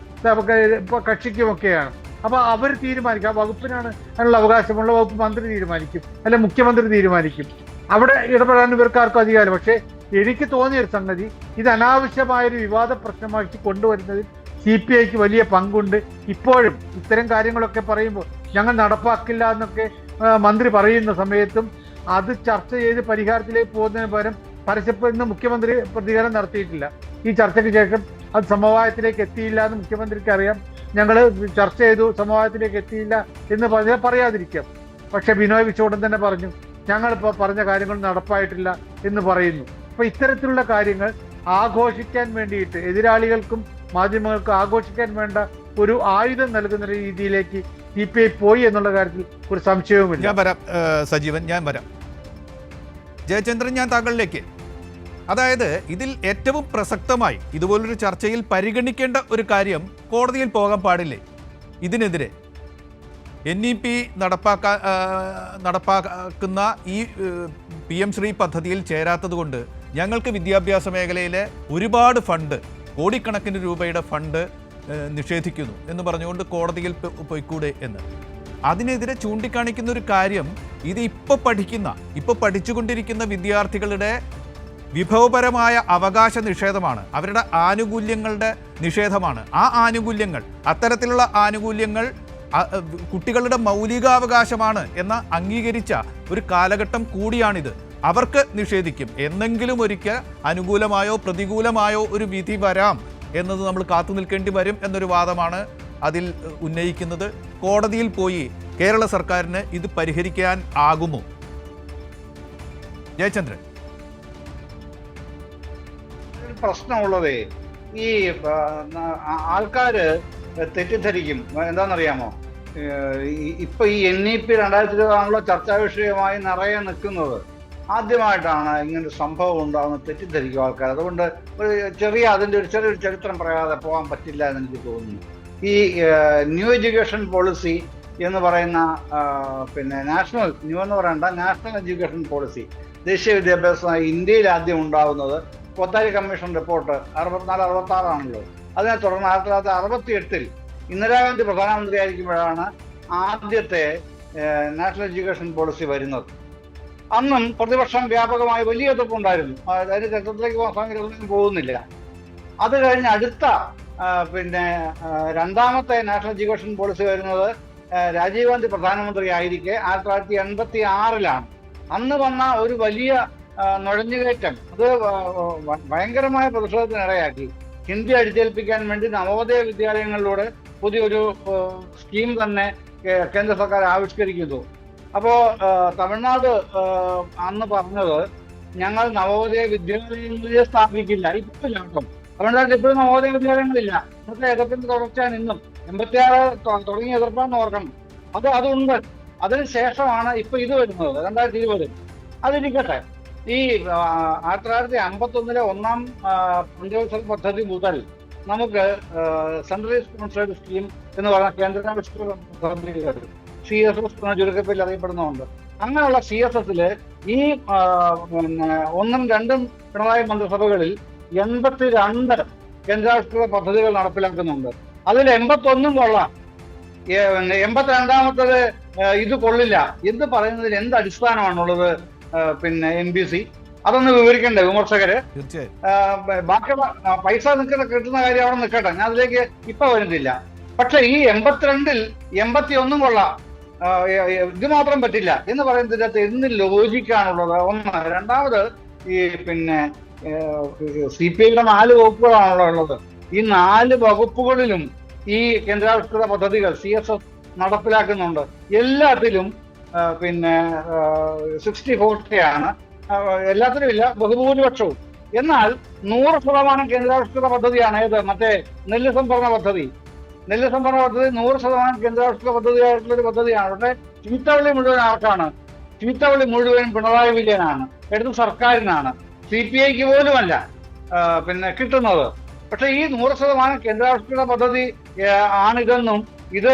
കക്ഷിക്കുമൊക്കെയാണ്. അപ്പൊ അവർ തീരുമാനിക്കും. ആ വകുപ്പിനാണ് അതിനുള്ള അവകാശമുള്ള വകുപ്പ് മന്ത്രി തീരുമാനിക്കും, അല്ലെ മുഖ്യമന്ത്രി തീരുമാനിക്കും. അവിടെ ഇടപെടാൻ ഇവർക്കാർക്കും അധികാരം. പക്ഷേ എനിക്ക് തോന്നിയൊരു സംഗതി, ഇത് അനാവശ്യമായൊരു വിവാദ പ്രശ്നമാക്കി കൊണ്ടുവരുന്നതിൽ CPIക്ക് വലിയ പങ്കുണ്ട്. ഇപ്പോഴും ഇത്തരം കാര്യങ്ങളൊക്കെ പറയുമ്പോൾ ഞങ്ങൾ നടപ്പാക്കില്ല എന്നൊക്കെ മന്ത്രി പറയുന്ന സമയത്തും അത് ചർച്ച ചെയ്ത് പരിഹാരത്തിലേക്ക് പോകുന്നതിന് പകരം ഇന്ന് മുഖ്യമന്ത്രി പ്രതികാരം നടത്തിയിട്ടില്ല. ഈ ചർച്ചയ്ക്ക് ശേഷം അത് സമവായത്തിലേക്ക് എത്തിയില്ല എന്ന് മുഖ്യമന്ത്രിക്ക് അറിയാം. ഞങ്ങൾ ചർച്ച ചെയ്തു, സമവായത്തിലേക്ക് എത്തിയില്ല എന്ന് പറയാതിരിക്കാം. പക്ഷെ ബിനോയ് വിശ്വം തന്നെ പറഞ്ഞു, ഞങ്ങളിപ്പോൾ പറഞ്ഞ കാര്യങ്ങൾ നടപ്പായിട്ടില്ല എന്ന് പറയുന്നു. അപ്പോൾ ഇത്തരത്തിലുള്ള കാര്യങ്ങൾ ആഘോഷിക്കാൻ വേണ്ടിയിട്ട് എതിരാളികൾക്കും മാധ്യമങ്ങൾക്ക് ആഘോഷിക്കാൻ വേണ്ട ഒരു ആയുധം നൽകുന്ന രീതിയിലേക്ക് CPI പോയി എന്നുള്ള കാര്യത്തിൽ ഒരു സംശയവുമില്ല. ഞാൻ വരാം സജീവൻ, ഞാൻ വരാം. ജയചന്ദ്രൻ, ഞാൻ താങ്കളിലേക്ക്. അതായത് ഇതിൽ ഏറ്റവും പ്രസക്തമായി ഇതുപോലൊരു ചർച്ചയിൽ പരിഗണിക്കേണ്ട ഒരു കാര്യം കോടതിയിൽ പോകാൻ പാടില്ലേ? ഇതിനെതിരെ NEP നടപ്പാക്കുന്ന ഈ PM ശ്രീ പദ്ധതിയിൽ ചേരാത്തത് കൊണ്ട് ഞങ്ങൾക്ക് വിദ്യാഭ്യാസ മേഖലയിലെ ഒരുപാട് ഫണ്ട്, കോടിക്കണക്കിന് രൂപയുടെ ഫണ്ട് നിഷേധിക്കുന്നു എന്ന് പറഞ്ഞുകൊണ്ട് കോടതിയിൽ പോയിക്കൂടെ എന്ന്. അതിനെതിരെ ചൂണ്ടിക്കാണിക്കുന്ന ഒരു കാര്യം, ഇത് ഇപ്പോൾ പഠിച്ചുകൊണ്ടിരിക്കുന്ന വിദ്യാർത്ഥികളുടെ വിഭവപരമായ അവകാശ നിഷേധമാണ്, അവരുടെ ആനുകൂല്യങ്ങളുടെ നിഷേധമാണ്. ആ ആനുകൂല്യങ്ങൾ, അത്തരത്തിലുള്ള ആനുകൂല്യങ്ങൾ കുട്ടികളുടെ മൗലികാവകാശമാണ് എന്ന് അംഗീകരിച്ച ഒരു കാലഘട്ടം കൂടിയാണിത്. അവർക്ക് നിഷേധിക്കും. എന്നെങ്കിലും ഒരിക്കൽ അനുകൂലമായോ പ്രതികൂലമായോ ഒരു വിധി വരാം എന്നത് നമ്മൾ കാത്തു നിൽക്കേണ്ടി വരും എന്നൊരു വാദമാണ് അതിൽ ഉന്നയിക്കുന്നത്. കോടതിയിൽ പോയി കേരള സർക്കാരിന് ഇത് പരിഹരിക്കാൻ ആകുമോ? ജയചന്ദ്രൻ, പ്രശ്നമുള്ളതേ ഈ ആൾക്കാര് തെറ്റിദ്ധരിക്കും. എന്താണെന്നറിയാമോ, ഇപ്പൊ ഈ NEP 2020 ചർച്ചാ വിഷയമായി നിറയെ നിൽക്കുന്നത് ആദ്യമായിട്ടാണ് ഇങ്ങനൊരു സംഭവം ഉണ്ടാകുന്നത് തെറ്റിദ്ധരിക്കും ആൾക്കാർ. അതുകൊണ്ട് അതിൻ്റെ ഒരു ചെറിയൊരു ചരിത്രം പറയാതെ പോകാൻ പറ്റില്ല എന്ന് എനിക്ക് തോന്നുന്നു. ഈ ന്യൂ എഡ്യൂക്കേഷൻ പോളിസി എന്ന് പറയുന്ന നാഷണൽ എഡ്യൂക്കേഷൻ പോളിസി, ദേശീയ വിദ്യാഭ്യാസ ഇന്ത്യയിൽ ആദ്യം ഉണ്ടാകുന്നത് കൊത്താരി കമ്മീഷൻ റിപ്പോർട്ട് 64-66 ആണല്ലോ. അതിനെ തുടർന്ന് 1968 ഇന്ദിരാഗാന്ധി പ്രധാനമന്ത്രിയായിരിക്കുമ്പോഴാണ് ആദ്യത്തെ നാഷണൽ എഡ്യൂക്കേഷൻ പോളിസി വരുന്നത്. അന്നും പ്രതിപക്ഷം വ്യാപകമായി വലിയ എതിർപ്പുണ്ടായിരുന്നു. അതിന് ചരിത്രത്തിലേക്ക് പോകുന്നില്ല. അത് കഴിഞ്ഞ് അടുത്ത രണ്ടാമത്തെ നാഷണൽ എഡ്യൂക്കേഷൻ പോളിസി വരുന്നത് രാജീവ് ഗാന്ധി പ്രധാനമന്ത്രി ആയിരിക്കെ 1986 അന്ന് വന്ന ഒരു വലിയ നുഴഞ്ഞുകയറ്റം അത് ഭയങ്കരമായ പ്രതിഷേധത്തിനിടയാക്കി. ഹിന്ദി അടിച്ചേൽപ്പിക്കാൻ വേണ്ടി നവോദയ വിദ്യാലയങ്ങളിലൂടെ പുതിയൊരു സ്കീം തന്നെ കേന്ദ്ര സർക്കാർ ആവിഷ്കരിക്കുന്നു. അപ്പോൾ തമിഴ്നാട് അന്ന് പറഞ്ഞത്, ഞങ്ങൾ നവോദയ വിദ്യാലയങ്ങളെ സ്ഥാപിക്കില്ല. ഇപ്പൊ ലാഭം തമിഴ്നാട്ടിൽ ഇപ്പോഴും നവോദയ വിദ്യാലയങ്ങളില്ല. ഇന്നത്തെ എതിർപ്പിന്റെ തുടർച്ചയാണ് ഇന്നും. 86 തുടങ്ങിയ എതിർപ്പാന്ന് ഓർക്കണം. അതുണ്ട്. അതിനുശേഷമാണ് ഇപ്പൊ ഇത് വരുന്നത് 2020. അതിരിക്കട്ടെ, ഈ 1951 ഒന്നാം പഞ്ചവത്സര പദ്ധതി മുതൽ നമുക്ക് സെൻട്രലി സ്പോൺസേഡ് സ്കീം എന്ന് പറഞ്ഞ കേന്ദ്രാവിഷ്കൃത പദ്ധതികൾ CSS എന്ന ചുരുക്കത്തിൽ അറിയപ്പെടുന്നുണ്ട്. അങ്ങനെയുള്ള CSS ഈ 1ഉം 2ഉം പിണറായി മന്ത്രിസഭകളിൽ 82 കേന്ദ്രാവിഷ്കൃത പദ്ധതികൾ നടപ്പിലാക്കുന്നുണ്ട്. അതിൽ 81 കൊള്ളാം, 82ാമത്തത് ഇത് കൊള്ളില്ല എന്ന് പറയുന്നതിൽ എന്ത് അടിസ്ഥാനമാണുള്ളത്? MPC അതൊന്ന് വിവരിക്കണ്ടേ വിമർശകര്? ബാക്കിയുള്ള പൈസ കിട്ടുന്ന കാര്യം അവിടെ നിൽക്കട്ടെ, ഞാൻ അതിലേക്ക് ഇപ്പൊ വരുന്നില്ല. പക്ഷെ ഈ 82ൽ 81 കൊള്ളാം, ഇത് മാത്രം പറ്റില്ല എന്ന് പറയുന്നതിന്റെ അകത്ത് എന്ത് ലോജിക്കാണുള്ളത്? ഒന്ന്. രണ്ടാമത്, ഈ CPIയുടെ 4 വകുപ്പുകളാണല്ലോ ഉള്ളത്. ഈ 4 വകുപ്പുകളിലും ഈ കേന്ദ്രാവിഷ്കൃത പദ്ധതികൾ CSS നടപ്പിലാക്കുന്നുണ്ട്. എല്ലാത്തിലും 60-40 ആണ്. എല്ലാത്തിലും ഇല്ല, ബഹുഭൂരിപക്ഷവും. എന്നാൽ 100% കേന്ദ്രാവിഷ്കൃത പദ്ധതിയാണ് ഏത്? മറ്റേ നെല്ല് സംഭരണ പദ്ധതി. 100% കേന്ദ്രാവിഷ്കൃത പദ്ധതിയായിട്ടുള്ളൊരു പദ്ധതിയാണ്. പക്ഷേ ചീത്തവള്ളി മുഴുവൻ ആർക്കാണ്? ചീത്തവള്ളി മുഴുവൻ പിണറായി വിജയനാണ്, എടുത്ത സർക്കാരിനാണ്, CPIക്ക് പോലുമല്ല കിട്ടുന്നത്. പക്ഷെ ഈ 100% കേന്ദ്രാവിഷ്കൃത പദ്ധതി ആണിതെന്നും ഇത്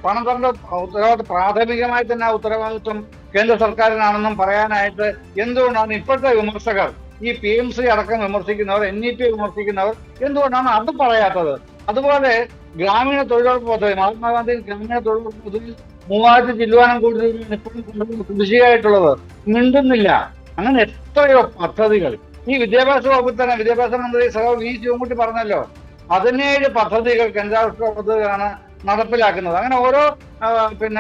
പണം തരേണ്ട ഉത്തരവാദിത്വം പ്രാഥമികമായി തന്നെ ഉത്തരവാദിത്വം കേന്ദ്ര സർക്കാരിനാണെന്നും പറയാനായിട്ട് എന്തുകൊണ്ടാണ് ഇപ്പോഴത്തെ വിമർശകർ, ഈ PMC അടക്കം വിമർശിക്കുന്നവർ, NEP വിമർശിക്കുന്നവർ എന്തുകൊണ്ടാണ് അത് പറയാത്തത്? അതുപോലെ ഗ്രാമീണ തൊഴിലുറപ്പ് പദ്ധതി, മഹാത്മാഗാന്ധി ഗ്രാമീണ തൊഴിലുറപ്പ് പദ്ധതിയിൽ 3000 ചില്ലുവാനം കോടി രൂപയാണ് ഇപ്പോഴും കുടിശ്ശികയായിട്ടുള്ളത്. മിണ്ടുന്നില്ല. അങ്ങനെ എത്രയോ പദ്ധതികൾ ഈ വിദ്യാഭ്യാസ വകുപ്പിൽ തന്നെ വിദ്യാഭ്യാസ മന്ത്രി വി ശിവൻകുട്ടി പറഞ്ഞല്ലോ, 17 പദ്ധതികൾ കേന്ദ്രാവിഷ്കൃത പദ്ധതികളാണ് നടപ്പിലാക്കുന്നത്. അങ്ങനെ ഓരോ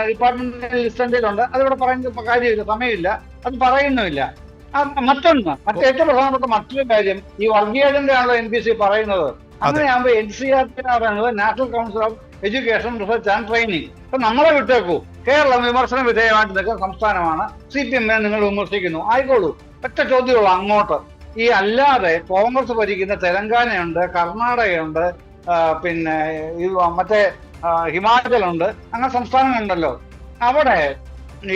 ഡിപ്പാർട്ട്മെന്റ് ലിസ്റ്റിലുണ്ട്. അതിവിടെ പറയുന്ന കാര്യമില്ല, സമയമില്ല, അത് പറയുന്നുമില്ല. ഏറ്റവും പ്രധാനപ്പെട്ട മറ്റൊരു കാര്യം, ഈ വർഗീയ അജണ്ടയാണല്ലോ NPC പറയുന്നത്. അങ്ങനെയാകുമ്പോൾ NCERT പറയുന്നത് national council of education research and training. അപ്പൊ നമ്മളെ വിട്ടേക്കൂ. കേരളം വിമർശന വിധേയമായിട്ട് നിൽക്കുന്ന സംസ്ഥാനമാണ്. CPM നിങ്ങൾ വിമർശിക്കുന്നു, ആയിക്കോളൂ. ഒറ്റ ചോദ്യമുള്ളൂ അങ്ങോട്ട്. ഈ അല്ലാതെ കോൺഗ്രസ് ഭരിക്കുന്ന തെലങ്കാനയുണ്ട്, കർണാടകയുണ്ട്, പിന്നെ മറ്റേ ഹിമാചലുണ്ട്, അങ്ങനെ സംസ്ഥാനങ്ങളുണ്ടല്ലോ. അവിടെ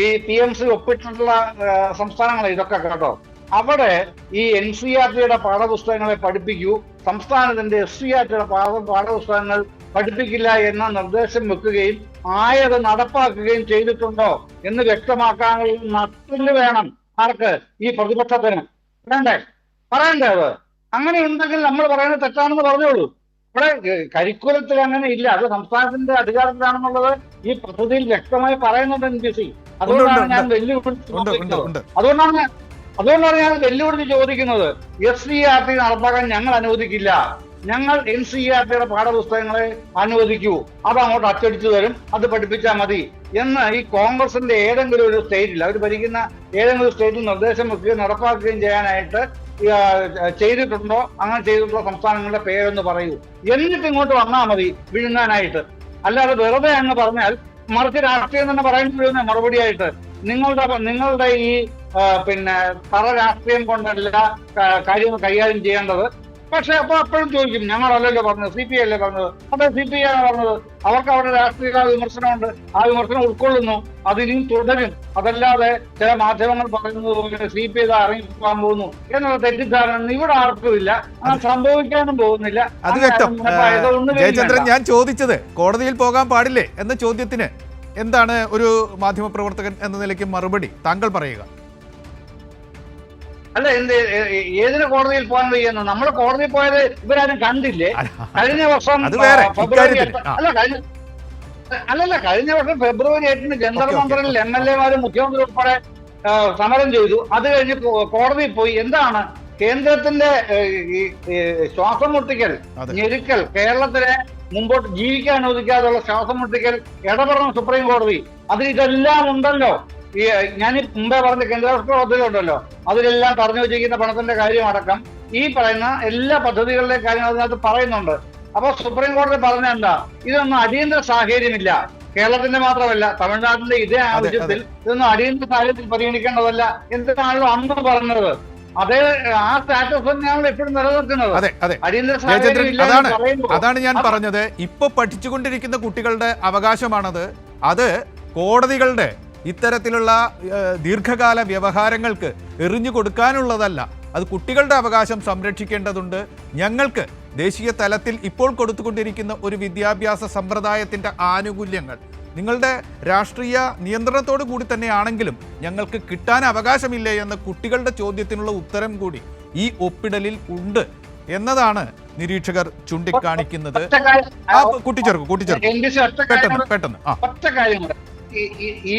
ഈ PMC ഒപ്പിട്ടിട്ടുള്ള സംസ്ഥാനങ്ങൾ ഇതൊക്കെ കേട്ടോ. അവിടെ ഈ NCERT-യുടെ പാഠപുസ്തകങ്ങളെ പഠിപ്പിക്കൂ, സംസ്ഥാനത്തിന്റെ SCERT-യുടെ പാഠപുസ്തകങ്ങൾ പഠിപ്പിക്കില്ല എന്ന നിർദ്ദേശം വെക്കുകയും ആയത് നടപ്പാക്കുകയും ചെയ്തിട്ടുണ്ടോ എന്ന് വ്യക്തമാക്കാനുള്ള നട്ടില് വേണം ആർക്ക്? ഈ പ്രതിപക്ഷത്തിന് പറയണ്ടേ അത്. അങ്ങനെ ഉണ്ടെങ്കിൽ നമ്മൾ പറയുന്നത് തെറ്റാണെന്ന് പറഞ്ഞോളൂ. ഇവിടെ കരിക്കുലത്തിൽ അങ്ങനെ ഇല്ല, അത് സംസ്ഥാനത്തിന്റെ അധികാരത്തിലാണെന്നുള്ളത് ഈ പദ്ധതിയിൽ വ്യക്തമായി പറയുന്നുണ്ട് NPC. അതുകൊണ്ടാണ് ഞാൻ വെല്ലുവിളിച്ച് ചോദിക്കുന്നത്. SCERT നടപ്പാക്കാൻ ഞങ്ങൾ അനുവദിക്കില്ല, ഞങ്ങൾ NCERT-യുടെ പാഠപുസ്തകങ്ങളെ അനുവദിക്കൂ, അത് അങ്ങോട്ട് അച്ചടിച്ചു തരും, അത് പഠിപ്പിച്ചാൽ മതി എന്ന് ഈ കോൺഗ്രസിന്റെ ഏതെങ്കിലും ഒരു സ്റ്റേറ്റിൽ, അവർ ഭരിക്കുന്ന ഏതെങ്കിലും സ്റ്റേറ്റിൽ നിർദ്ദേശം വെക്കുകയും നടപ്പാക്കുകയും ചെയ്യാനായിട്ട് ചെയ്തിട്ടുണ്ടോ? അങ്ങനെ ചെയ്തിട്ടുള്ള സംസ്ഥാനങ്ങളുടെ പേരൊന്ന് പറയൂ. എന്നിട്ട് ഇങ്ങോട്ട് വന്നാൽ മതി വിഴുങ്ങാനായിട്ട്. അല്ലാതെ വെറുതെ അങ്ങ് പറഞ്ഞാൽ, മറിച്ച് രാഷ്ട്രീയം തന്നെ പറയുന്ന മറുപടിയായിട്ട് നിങ്ങളുടെ ഈ പിന്നെ തറ രാഷ്ട്രീയം കൊണ്ടല്ല കാര്യങ്ങൾ കൈകാര്യം ചെയ്യേണ്ടത്. പക്ഷെ അപ്പൊ അപ്പോഴും ചോദിക്കും, ഞങ്ങളല്ലല്ലോ പറഞ്ഞത്, CPI അല്ലേ പറഞ്ഞത്. അതെ, CPI ആണ് പറഞ്ഞത്. അവർക്ക് അവരുടെ രാഷ്ട്രീയ വിമർശനമുണ്ട്, ആ വിമർശനം ഉൾക്കൊള്ളുന്നു, അതിനും തുടരും. അതല്ലാതെ ചില മാധ്യമങ്ങൾ പറയുന്നത് പോലെ CPI ഇറങ്ങിപ്പോകാൻ പോകുന്നു എന്നുള്ള തെറ്റിദ്ധാരണ ഇവിടെ ആർക്കുമില്ല, അങ്ങനെ സംഭവിക്കാനും പോകുന്നില്ല. അത് വ്യക്തം. ജയചന്ദ്രൻ, ഞാൻ ചോദിച്ചത് കോടതിയിൽ പോകാൻ പാടില്ലേ എന്ന ചോദ്യത്തിന് എന്താണ് ഒരു മാധ്യമപ്രവർത്തകൻ എന്ന നിലയ്ക്ക് മറുപടി? താങ്കൾ പറയുക. അല്ല, ഏതിന് കോടതിയിൽ പോകാൻ കഴിയുന്നു? നമ്മൾ കോടതിയിൽ പോയത് ഇവരാരും കണ്ടില്ലേ? കഴിഞ്ഞ വർഷം ഫെബ്രുവരി 8-ന് ജന്തർ മന്ദിറിൽ MLA-മാരും മുഖ്യമന്ത്രി ഉൾപ്പെടെ സമരം ചെയ്തു. അത് കഴിഞ്ഞ് കോടതിയിൽ പോയി. എന്താണ് കേന്ദ്രത്തിന്റെ ശ്വാസം മുട്ടിക്കൽ, ഞെരുക്കൽ, കേരളത്തിലെ മുമ്പോട്ട് ജീവിക്കാൻ അനുവദിക്കാതെയുള്ള ശ്വാസം മുട്ടിക്കൽ ഇടപെടണം സുപ്രീം കോടതി. അതിൽ ഇതെല്ലാം ഉണ്ടല്ലോ. ഞാൻ മുമ്പേ പറഞ്ഞ കേന്ദ്രാവിഷ്കൃത പദ്ധതികളുണ്ടല്ലോ, അതിലെല്ലാം തടഞ്ഞു വെച്ചിരിക്കുന്ന പണത്തിന്റെ കാര്യമടക്കം ഈ പറയുന്ന എല്ലാ പദ്ധതികളുടെ കാര്യം അതിനകത്ത് പറയുന്നുണ്ട്. അപ്പൊ സുപ്രീം കോടതി പറഞ്ഞ എന്താ? ഇതൊന്നും അടിയന്തര സാഹചര്യമില്ല, കേരളത്തിന്റെ മാത്രമല്ല തമിഴ്നാട്ടിന്റെ ഇതേ ആവശ്യത്തിൽ ഇതൊന്നും അടിയന്തര സാഹചര്യത്തിൽ പരിഗണിക്കേണ്ടതല്ല എന്തിനാണല്ലോ അന്ന് പറഞ്ഞത്. അതേ ആ സ്റ്റാറ്റസ് തന്നെയാണ് എപ്പോഴും നിലനിർത്തുന്നത്. അടിയന്തര സാഹചര്യം അതാണ് ഞാൻ പറഞ്ഞത്. ഇപ്പൊ പഠിച്ചുകൊണ്ടിരിക്കുന്ന കുട്ടികളുടെ അവകാശമാണത്. അത് കോടതികളുടെ ഇത്തരത്തിലുള്ള ദീർഘകാല വ്യവഹാരങ്ങൾക്ക് എറിഞ്ഞു കൊടുക്കാനുള്ളതല്ല. അത് കുട്ടികളുടെ അവകാശം സംരക്ഷിക്കേണ്ടതുണ്ട്. ഞങ്ങൾക്ക് ദേശീയ തലത്തിൽ ഇപ്പോൾ കൊടുത്തുകൊണ്ടിരിക്കുന്ന ഒരു വിദ്യാഭ്യാസ സമ്പ്രദായത്തിൻ്റെ ആനുകൂല്യങ്ങൾ നിങ്ങളുടെ രാഷ്ട്രീയ നിയന്ത്രണത്തോടു കൂടി തന്നെയാണെങ്കിലും ഞങ്ങൾക്ക് കിട്ടാൻ അവകാശമില്ലേ എന്ന കുട്ടികളുടെ ചോദ്യത്തിനുള്ള ഉത്തരം കൂടി ഈ ഒപ്പിടലിൽ ഉണ്ട് എന്നതാണ് നിരീക്ഷകർ ചൂണ്ടിക്കാണിക്കുന്നത്. പെട്ടെന്ന്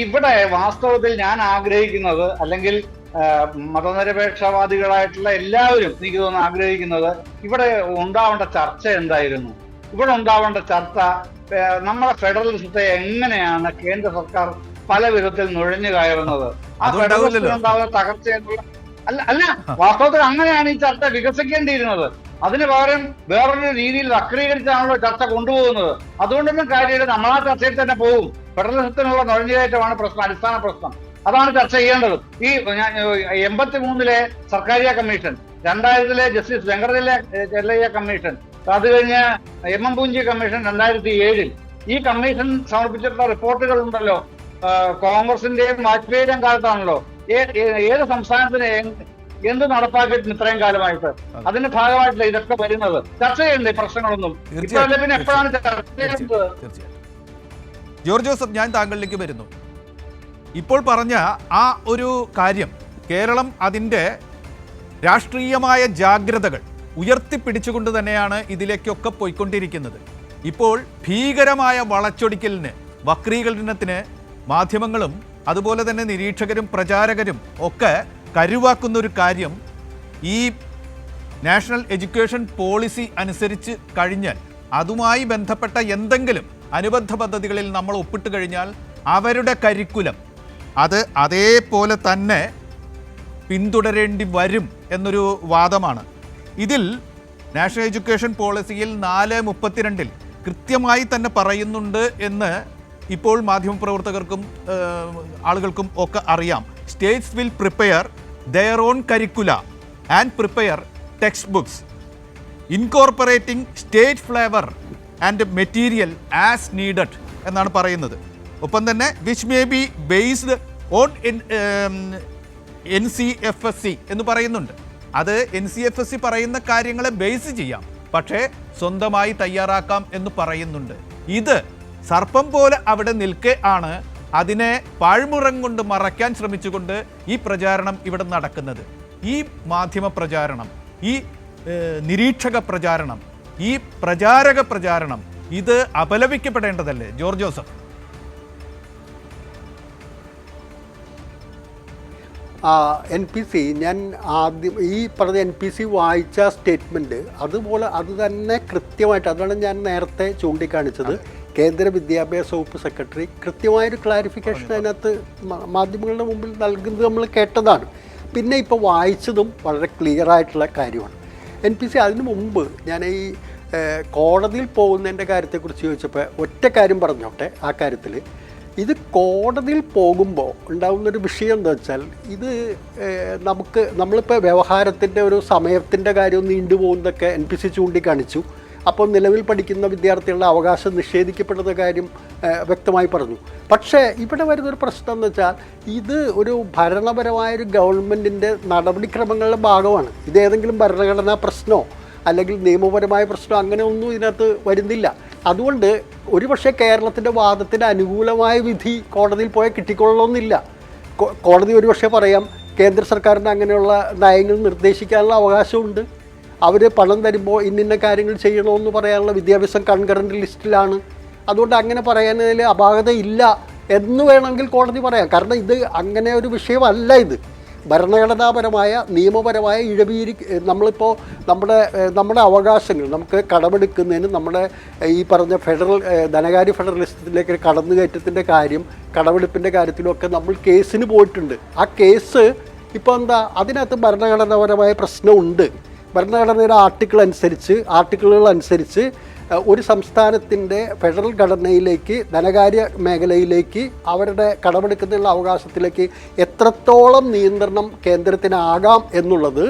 ഇവിടെ വാസ്തവത്തിൽ ഞാൻ ആഗ്രഹിക്കുന്നത്, അല്ലെങ്കിൽ മതനിരപേക്ഷവാദികളായിട്ടുള്ള എല്ലാവരും എനിക്ക് തോന്നുന്നു ആഗ്രഹിക്കുന്നത്, ഇവിടെ ഉണ്ടാവേണ്ട ചർച്ച എന്തായിരുന്നു? ഇവിടെ ഉണ്ടാവേണ്ട ചർച്ച നമ്മുടെ ഫെഡറലിസത്തെ എങ്ങനെയാണ് കേന്ദ്ര സർക്കാർ പല വിധത്തിൽ നുഴഞ്ഞു കയറുന്നത്, ആ ഫെഡറലിസത്തിൽ ഉണ്ടാവുന്ന തകർച്ചയെന്നുള്ള അല്ല വാസ്തവത്തിൽ അങ്ങനെയാണ് ഈ ചർച്ച വികസിക്കേണ്ടിയിരുന്നത്. അതിന് പകരം വേറൊരു രീതിയിൽ വക്രീകരിച്ചാണല്ലോ ചർച്ച കൊണ്ടുപോകുന്നത്. അതുകൊണ്ടൊന്നും കാര്യമില്ല, നമ്മളാ ചർച്ചയിൽ തന്നെ പോകും. ഫെഡറലിസത്തിനുള്ള നുഴഞ്ഞുകയറ്റമാണ് പ്രശ്നം, അടിസ്ഥാന പ്രശ്നം. അതാണ് ചർച്ച ചെയ്യേണ്ടത്. ഈ 83-ലെ സർക്കാരിയ കമ്മീഷൻ, 2000-ലെ ജസ്റ്റിസ് വെങ്കടചെല്ലയ്യ കമ്മീഷൻ, അത് കഴിഞ്ഞ് MM പൂഞ്ചി കമ്മീഷൻ 2007-ൽ, ഈ കമ്മീഷൻ സമർപ്പിച്ചിട്ടുള്ള റിപ്പോർട്ടുകൾ ഉണ്ടല്ലോ, കോൺഗ്രസിന്റെയും വാജ്പേയിയുടെയും കാലത്താണല്ലോ. ഏത് സംസ്ഥാനത്തിന് എന്ത് നടപ്പാക്കിയിട്ട് ഇത്രയും കാലമായിട്ട് അതിന്റെ ഭാഗമായിട്ടില്ല ഇതൊക്കെ വരുന്നത്. ചർച്ച ചെയ്യണ്ടേ പ്രശ്നങ്ങളൊന്നും? പിന്നെ എപ്പോഴാണ് ചർച്ച ചെയ്യുന്നത്? ജോർജ് ജോസഫ്, ഞാൻ താങ്കളിലേക്ക് വരുന്നു. ഇപ്പോൾ പറഞ്ഞ ആ ഒരു കാര്യം, കേരളം അതിൻ്റെ രാഷ്ട്രീയമായ ജാഗ്രതകൾ ഉയർത്തിപ്പിടിച്ചുകൊണ്ട് തന്നെയാണ് ഇതിലേക്കൊക്കെ പോയിക്കൊണ്ടിരിക്കുന്നത്. ഇപ്പോൾ ഭീകരമായ വളച്ചൊടിക്കലിന്, വക്രീകരണത്തിന് മാധ്യമങ്ങളും അതുപോലെ തന്നെ നിരീക്ഷകരും പ്രചാരകരും ഒക്കെ കരുവാക്കുന്നൊരു കാര്യം, ഈ നാഷണൽ എഡ്യൂക്കേഷൻ പോളിസി അനുസരിച്ച് കഴിഞ്ഞാൽ അതുമായി ബന്ധപ്പെട്ട എന്തെങ്കിലും അനുബന്ധ പദ്ധതികളിൽ നമ്മൾ ഒപ്പിട്ട് കഴിഞ്ഞാൽ അവരുടെ കരിക്കുലം അത് അതേപോലെ തന്നെ പിന്തുടരേണ്ടി വരും എന്നൊരു വാദമാണ്. ഇതിൽ നാഷണൽ എഡ്യൂക്കേഷൻ പോളിസിയിൽ 432 കൃത്യമായി തന്നെ പറയുന്നുണ്ട് എന്ന് ഇപ്പോൾ മാധ്യമപ്രവർത്തകർക്കും ആളുകൾക്കും ഒക്കെ അറിയാം. States will prepare their own കരിക്കുല and prepare text books incorporating state flavour and material as needed എന്നാണ് പറയുന്നത്. ഒപ്പം തന്നെ which may be based on NCFSC എന്ന് പറയുന്നുണ്ട്. അത് NCFSC പറയുന്ന കാര്യങ്ങളെ ബേസ് ചെയ്യാം, പക്ഷേ സ്വന്തമായി തയ്യാറാക്കാം എന്ന് പറയുന്നുണ്ട്. ഇത് സർപ്പം പോലെ അവിടെ നിൽക്കെ ആണ് അതിനെ പാഴ്മുറം കൊണ്ട് മറയ്ക്കാൻ ശ്രമിച്ചുകൊണ്ട് ഈ പ്രചാരണം ഇവിടെ നടക്കുന്നത്. ഈ മാധ്യമ പ്രചാരണം, ഈ നിരീക്ഷക പ്രചാരണം, ഈ പ്രചാരക പ്രചാരണം, ഇത് അപലപിക്കപ്പെടേണ്ടതല്ലേ ജോർജ് ജോസഫ്? NPC ഞാൻ ആദ്യം ഈ പറഞ്ഞ NPC വായിച്ച സ്റ്റേറ്റ്മെൻറ്റ് അതുപോലെ അത് തന്നെ കൃത്യമായിട്ട്, അതാണ് ഞാൻ നേരത്തെ ചൂണ്ടിക്കാണിച്ചത്. കേന്ദ്ര വിദ്യാഭ്യാസ വകുപ്പ് സെക്രട്ടറി കൃത്യമായൊരു ക്ലാരിഫിക്കേഷൻ അതിനകത്ത് മാധ്യമങ്ങളുടെ മുമ്പിൽ നൽകുന്നത് നമ്മൾ കേട്ടതാണ്. പിന്നെ ഇപ്പോൾ വായിച്ചതും വളരെ ക്ലിയർ ആയിട്ടുള്ള കാര്യമാണ്. NPC അതിനു മുമ്പ് ഞാൻ ഈ കോടതിയിൽ പോകുന്നതിൻ്റെ കാര്യത്തെക്കുറിച്ച് ചോദിച്ചപ്പോൾ ഒറ്റ കാര്യം പറഞ്ഞോട്ടെ. ആ കാര്യത്തിൽ ഇത് കോടതിയിൽ പോകുമ്പോൾ ഉണ്ടാകുന്നൊരു വിഷയം എന്താ വെച്ചാൽ, ഇത് നമ്മളിപ്പോൾ വ്യവഹാരത്തിൻ്റെ ഒരു സമയത്തിൻ്റെ കാര്യം നീണ്ടുപോകുന്നതൊക്കെ NPC ചൂണ്ടിക്കാണിച്ചു. അപ്പോൾ നിലവിൽ പഠിക്കുന്ന വിദ്യാർത്ഥികളുടെ അവകാശം നിഷേധിക്കപ്പെടുന്ന കാര്യം വ്യക്തമായി പറഞ്ഞു. പക്ഷേ ഇവിടെ വരുന്നൊരു പ്രശ്നം എന്ന് വെച്ചാൽ, ഇത് ഒരു ഭരണപരമായൊരു ഗവൺമെൻറ്റിൻ്റെ നടപടിക്രമങ്ങളുടെ ഭാഗമാണ്. ഇതേതെങ്കിലും ഭരണഘടനാ പ്രശ്നമോ അല്ലെങ്കിൽ നിയമപരമായ പ്രശ്നമോ അങ്ങനെയൊന്നും ഇതിനകത്ത് വരുന്നില്ല. അതുകൊണ്ട് ഒരുപക്ഷെ കേരളത്തിൻ്റെ വാദത്തിന് അനുകൂലമായ വിധി കോടതിയിൽ പോയാൽ കിട്ടിക്കൊള്ളണമെന്നില്ല. കോടതി ഒരുപക്ഷെ പറയാം കേന്ദ്ര സർക്കാരിന് അങ്ങനെയുള്ള നയങ്ങൾ നിർദ്ദേശിക്കാനുള്ള അവകാശമുണ്ട്. അവർ പണം തരുമ്പോൾ ഇന്ന കാര്യങ്ങൾ ചെയ്യണമെന്ന് പറയാനുള്ള വിദ്യാഭ്യാസം കൺകറൻറ്റ് ലിസ്റ്റിലാണ്. അതുകൊണ്ട് അങ്ങനെ പറയാനതിൽ അപാകതയില്ല എന്ന് വേണമെങ്കിൽ കോടതി പറയാം. കാരണം ഇത് അങ്ങനെ ഒരു വിഷയമല്ല. ഇത് ഭരണഘടനാപരമായ നിയമപരമായ ഇഴവീരി നമ്മളിപ്പോൾ നമ്മുടെ അവകാശങ്ങൾ നമുക്ക് കടമെടുക്കുന്നതിന് നമ്മുടെ ഈ പറഞ്ഞ ധനകാര്യ ഫെഡറലിസത്തിലേക്ക് കടന്നുകയറ്റത്തിൻ്റെ കാര്യം, കടമെടുപ്പിൻ്റെ കാര്യത്തിലൊക്കെ നമ്മൾ കേസിന് പോയിട്ടുണ്ട്. ആ കേസ് ഇപ്പോൾ എന്താ, അതിനകത്ത് ഭരണഘടനാപരമായ പ്രശ്നമുണ്ട്. ഭരണഘടനയുടെ ആർട്ടിക്കിളുകൾ അനുസരിച്ച് ഒരു സംസ്ഥാനത്തിൻ്റെ ഫെഡറൽ ഘടനയിലേക്ക്, ധനകാര്യ മേഖലയിലേക്ക്, അവരുടെ കടമെടുക്കുന്നതിനുള്ള അവകാശത്തിലേക്ക് എത്രത്തോളം നിയന്ത്രണം കേന്ദ്രത്തിനാകാം എന്നുള്ളത്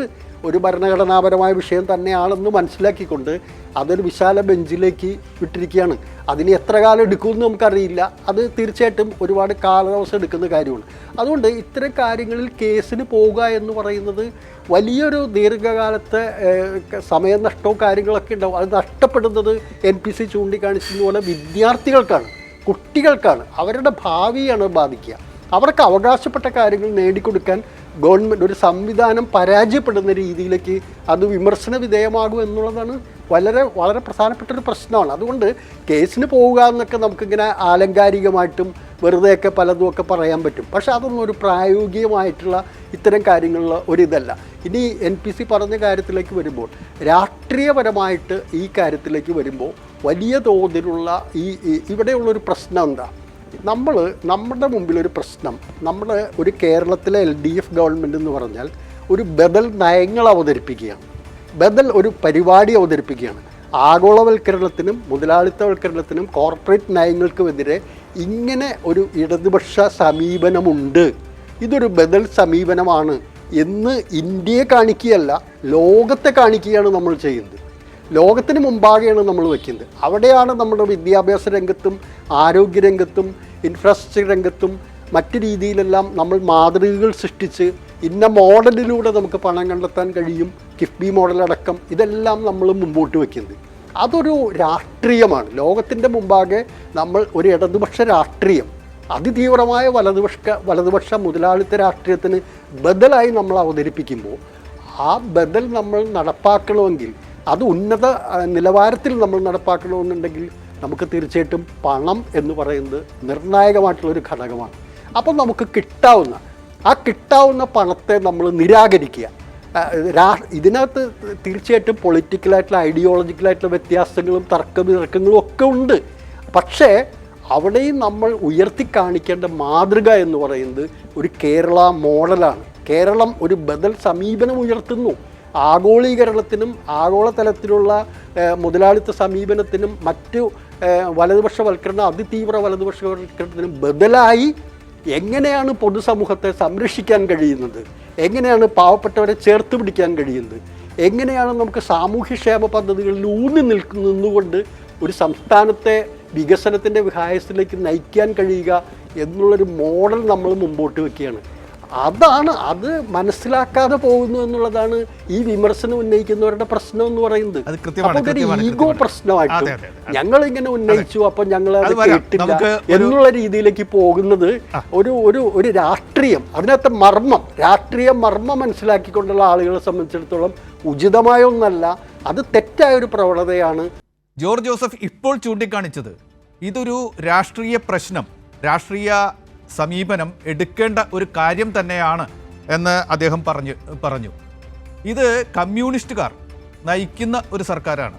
ഒരു ഭരണഘടനാപരമായ വിഷയം തന്നെയാണെന്ന് മനസ്സിലാക്കിക്കൊണ്ട് അതൊരു വിശാല ബെഞ്ചിലേക്ക് വിട്ടിരിക്കുകയാണ്. അതിന് എത്ര കാലം എടുക്കുമെന്ന് നമുക്കറിയില്ല. അത് തീർച്ചയായിട്ടും ഒരുപാട് കാലതാമസം എടുക്കുന്ന കാര്യമാണ്. അതുകൊണ്ട് ഇത്തരം കാര്യങ്ങളിൽ കേസിന് പോവുക എന്ന് പറയുന്നത് വലിയൊരു ദീർഘകാലത്തെ സമയനഷ്ടവും കാര്യങ്ങളൊക്കെ ഉണ്ടാവും. അത് നഷ്ടപ്പെടുന്നത് NPC ചൂണ്ടിക്കാണിച്ചതുപോലെ വിദ്യാർത്ഥികൾക്കാണ്, കുട്ടികൾക്കാണ്, അവരുടെ ഭാവിയാണ് ബാധിക്കുക. അവർക്ക് അവകാശപ്പെട്ട കാര്യങ്ങൾ നേടിക്കൊടുക്കാൻ ഗവൺമെൻറ് ഒരു സംവിധാനം പരാജയപ്പെടുന്ന രീതിയിലേക്ക് അത് വിമർശന വിധേയമാകും എന്നുള്ളതാണ് വളരെ പ്രധാനപ്പെട്ടൊരു പ്രശ്നമാണ്. അതുകൊണ്ട് കേസിന് പോവുക എന്നൊക്കെ നമുക്കിങ്ങനെ ആലങ്കാരികമായിട്ടും വെറുതെയൊക്കെ പലതുമൊക്കെ പറയാൻ പറ്റും. പക്ഷേ അതൊന്നും ഒരു പ്രായോഗികമായിട്ടുള്ള ഇത്തരം കാര്യങ്ങളിൽ ഒരിതല്ല. ഇനി NPC പറഞ്ഞ കാര്യത്തിലേക്ക് വരുമ്പോൾ, രാഷ്ട്രീയപരമായിട്ട് ഈ കാര്യത്തിലേക്ക് വരുമ്പോൾ വലിയ തോതിലുള്ള ഇവിടെയുള്ളൊരു പ്രശ്നം എന്താ, നമ്മുടെ മുമ്പിലൊരു പ്രശ്നം, ഒരു കേരളത്തിലെ LDF ഗവൺമെൻറ് എന്ന് പറഞ്ഞാൽ ഒരു ബദൽ നയങ്ങൾ അവതരിപ്പിക്കുകയാണ്, ബദൽ ഒരു പരിപാടി അവതരിപ്പിക്കുകയാണ്. ആഗോളവൽക്കരണത്തിനും മുതലാളിത്തവൽക്കരണത്തിനും കോർപ്പറേറ്റ് നയങ്ങൾക്കുമെതിരെ ഇങ്ങനെ ഒരു ഇടതുപക്ഷ സമീപനമുണ്ട്, ഇതൊരു ബദൽ സമീപനമാണ് എന്ന് ഇന്ത്യയെ കാണിക്കുകയല്ല, ലോകത്തെ കാണിക്കുകയാണ് നമ്മൾ ചെയ്യുന്നത്. ലോകത്തിന് മുമ്പാകെയാണ് നമ്മൾ വയ്ക്കുന്നത്. അവിടെയാണ് നമ്മുടെ വിദ്യാഭ്യാസ രംഗത്തും ആരോഗ്യരംഗത്തും ഇൻഫ്രാസ്ട്രക്ചർ രംഗത്തും മറ്റ് രീതിയിലെല്ലാം നമ്മൾ മാതൃകകൾ സൃഷ്ടിച്ച് ഇന്ന മോഡലിലൂടെ നമുക്ക് പണം കണ്ടെത്താൻ കഴിയും, കിഫ്ബി മോഡലടക്കം ഇതെല്ലാം നമ്മൾ മുമ്പോട്ട് വയ്ക്കുന്നത്. അതൊരു രാഷ്ട്രീയമാണ്. ലോകത്തിൻ്റെ മുമ്പാകെ നമ്മൾ ഒരു ഇടതുപക്ഷ രാഷ്ട്രീയം, അതിതീവ്രമായ വലതുപക്ഷ മുതലാളിത്ത രാഷ്ട്രീയത്തിന് ബദലായി നമ്മൾ അവതരിപ്പിക്കുമ്പോൾ ആ ബദൽ നമ്മൾ നടപ്പാക്കണമെങ്കിൽ, അത് ഉന്നത നിലവാരത്തിൽ നമ്മൾ നടപ്പാക്കണമെന്നുണ്ടെങ്കിൽ നമുക്ക് തീർച്ചയായിട്ടും പണം എന്ന് പറയുന്നത് നിർണായകമായിട്ടുള്ളൊരു ഘടകമാണ്. അപ്പോൾ നമുക്ക് കിട്ടാവുന്ന പണത്തെ നമ്മൾ നിരാകരിക്കുക. ഇതിനകത്ത് തീർച്ചയായിട്ടും പൊളിറ്റിക്കലായിട്ടുള്ള ഐഡിയോളജിക്കലായിട്ടുള്ള വ്യത്യാസങ്ങളും തർക്കവിതർക്കങ്ങളും ഒക്കെ ഉണ്ട്. പക്ഷേ അവിടെയും നമ്മൾ ഉയർത്തി കാണിക്കേണ്ട മാതൃക എന്ന് പറയുന്നത് ഒരു കേരള മോഡലാണ്. കേരളം ഒരു ബദൽ സമീപനം ഉയർത്തുന്നു. ആഗോളീകരണത്തിനും ആഗോളതലത്തിലുള്ള മുതലാളിത്ത സമീപനത്തിനും മറ്റു വലതുപക്ഷവൽക്കരണം, അതിതീവ്ര വലതുപക്ഷവൽക്കരണത്തിനും ബദലായി എങ്ങനെയാണ് പൊതുസമൂഹത്തെ സംരക്ഷിക്കാൻ കഴിയുന്നത്, എങ്ങനെയാണ് പാവപ്പെട്ടവരെ ചേർത്ത് പിടിക്കാൻ കഴിയുന്നത്, എങ്ങനെയാണ് നമുക്ക് സാമൂഹ്യക്ഷേമ പദ്ധതികളിൽ ഊന്നി നിന്നുകൊണ്ട് ഒരു സംസ്ഥാനത്തെ വികസനത്തിൻ്റെ വിഹായത്തിലേക്ക് നയിക്കാൻ കഴിയുക എന്നുള്ളൊരു മോഡൽ നമ്മൾ മുമ്പോട്ട് വയ്ക്കുകയാണ്. അത് മനസ്സിലാക്കാതെ പോകുന്നു എന്നുള്ളതാണ് ഈ വിമർശനം ഉന്നയിക്കുന്നവരുടെ പ്രശ്നം എന്ന് പറയുന്നത്. അപ്പോൾ ഒരു ഈഗോ പ്രശ്നമായിട്ട് ഞങ്ങൾ ഇങ്ങനെ ഉന്നയിച്ചു, അപ്പൊ ഞങ്ങൾ അത് കേട്ടില്ല എന്നുള്ള രീതിയിലേക്ക് പോകുന്നത് ഒരു രാഷ്ട്രീയം, അതിനകത്ത് രാഷ്ട്രീയ മർമ്മം മനസ്സിലാക്കിക്കൊണ്ടുള്ള ആളുകളെ സംബന്ധിച്ചിടത്തോളം ഉചിതമായ ഒന്നല്ല, അത് തെറ്റായ ഒരു പ്രവണതയാണ്. ജോർജ് ജോസഫ് ഇപ്പോൾ ചൂണ്ടിക്കാണിച്ചത് ഇതൊരു രാഷ്ട്രീയ പ്രശ്നം, രാഷ്ട്രീയ സമീപനം എടുക്കേണ്ട ഒരു കാര്യം തന്നെയാണ് എന്ന് അദ്ദേഹം പറഞ്ഞു. ഇത് കമ്മ്യൂണിസ്റ്റുകാർ നയിക്കുന്ന ഒരു സർക്കാരാണ്.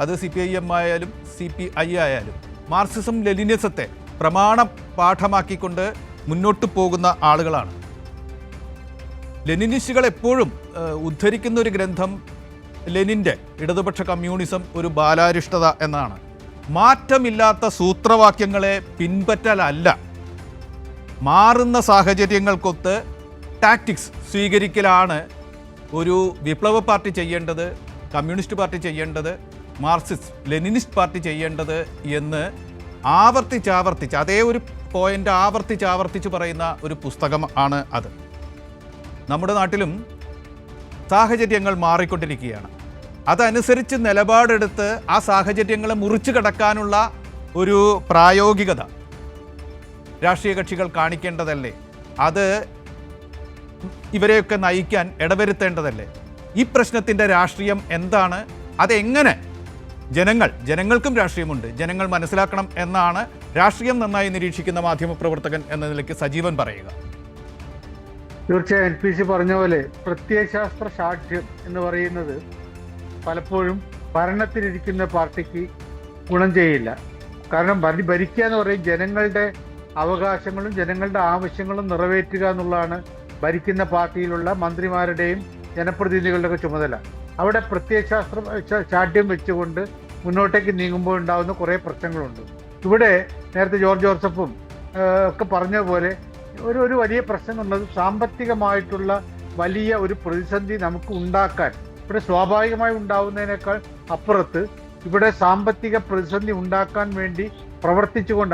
അത് CPIM ആയാലും CPI ആയാലും മാർക്സിസം ലെനിനിസത്തെ പ്രമാണ പാഠമാക്കിക്കൊണ്ട് മുന്നോട്ട് പോകുന്ന ആളുകളാണ്. ലെനിനിസ്റ്റുകൾ എപ്പോഴും ഉദ്ധരിക്കുന്ന ഒരു ഗ്രന്ഥം ലെനിൻ്റെ ഇടതുപക്ഷ കമ്മ്യൂണിസം ഒരു ബാലാരിഷ്ടത എന്നാണ്. മാറ്റമില്ലാത്ത സൂത്രവാക്യങ്ങളെ പിൻപറ്റലല്ല, മാറുന്ന സാഹചര്യങ്ങൾക്കൊത്ത് ടാക്ടിക്സ് സ്വീകരിക്കലാണ് ഒരു വിപ്ലവ പാർട്ടി ചെയ്യേണ്ടത്, കമ്മ്യൂണിസ്റ്റ് പാർട്ടി ചെയ്യേണ്ടത്, മാർക്സിസ്റ്റ് ലെനിനിസ്റ്റ് പാർട്ടി ചെയ്യേണ്ടത് എന്ന് ആവർത്തിച്ച് അതേ ഒരു പോയിന്റ് ആവർത്തിച്ച് പറയുന്ന ഒരു പുസ്തകം ആണ് അത്. നമ്മുടെ നാട്ടിലും സാഹചര്യങ്ങൾ മാറിക്കൊണ്ടിരിക്കുകയാണ്. അതനുസരിച്ച് നിലപാടെടുത്ത് ആ സാഹചര്യങ്ങളെ മുറിച്ചു കടക്കാനുള്ള ഒരു പ്രായോഗികത രാഷ്ട്രീയ കക്ഷികൾ കാണിക്കേണ്ടതല്ലേ? അത് ഇവരെയൊക്കെ നയിക്കാൻ ഇടവരുത്തേണ്ടതല്ലേ? ഈ പ്രശ്നത്തിൻ്റെ രാഷ്ട്രീയം എന്താണ്, അതെങ്ങനെ ജനങ്ങൾക്കും രാഷ്ട്രീയമുണ്ട്, ജനങ്ങൾ മനസ്സിലാക്കണം എന്നാണ് രാഷ്ട്രീയം നന്നായി നിരീക്ഷിക്കുന്ന മാധ്യമപ്രവർത്തകൻ എന്ന നിലയ്ക്ക് സജീവൻ പറയുക. തീർച്ചയായും NPC പറഞ്ഞ പോലെ പ്രത്യയശാസ്ത്ര സാക്ഷ്യം എന്ന് പറയുന്നത് പലപ്പോഴും ഭരണത്തിലിരിക്കുന്ന പാർട്ടിക്ക് ഗുണം ചെയ്യില്ല. കാരണം ഭരിക്കുക എന്ന് പറയും ജനങ്ങളുടെ അവകാശങ്ങളും ജനങ്ങളുടെ ആവശ്യങ്ങളും നിറവേറ്റുക എന്നുള്ളതാണ് ഭരിക്കുന്ന പാർട്ടിയിലുള്ള മന്ത്രിമാരുടെയും ജനപ്രതിനിധികളുടെയൊക്കെ ചുമതല. അവിടെ പ്രത്യയശാസ്ത്ര ശാഠ്യം വെച്ചുകൊണ്ട് മുന്നോട്ടേക്ക് നീങ്ങുമ്പോൾ ഉണ്ടാകുന്ന കുറേ പ്രശ്നങ്ങളുണ്ട്. ഇവിടെ നേരത്തെ ജോർജ് ജോസഫും ഒക്കെ പറഞ്ഞ പോലെ ഒരു വലിയ പ്രശ്നമുള്ളത് സാമ്പത്തികമായിട്ടുള്ള വലിയ ഒരു പ്രതിസന്ധി നമുക്ക് ഉണ്ടാക്കാൻ, ഇവിടെ സ്വാഭാവികമായി ഉണ്ടാവുന്നതിനേക്കാൾ അപ്പുറത്ത് ഇവിടെ സാമ്പത്തിക പ്രതിസന്ധി ഉണ്ടാക്കാൻ വേണ്ടി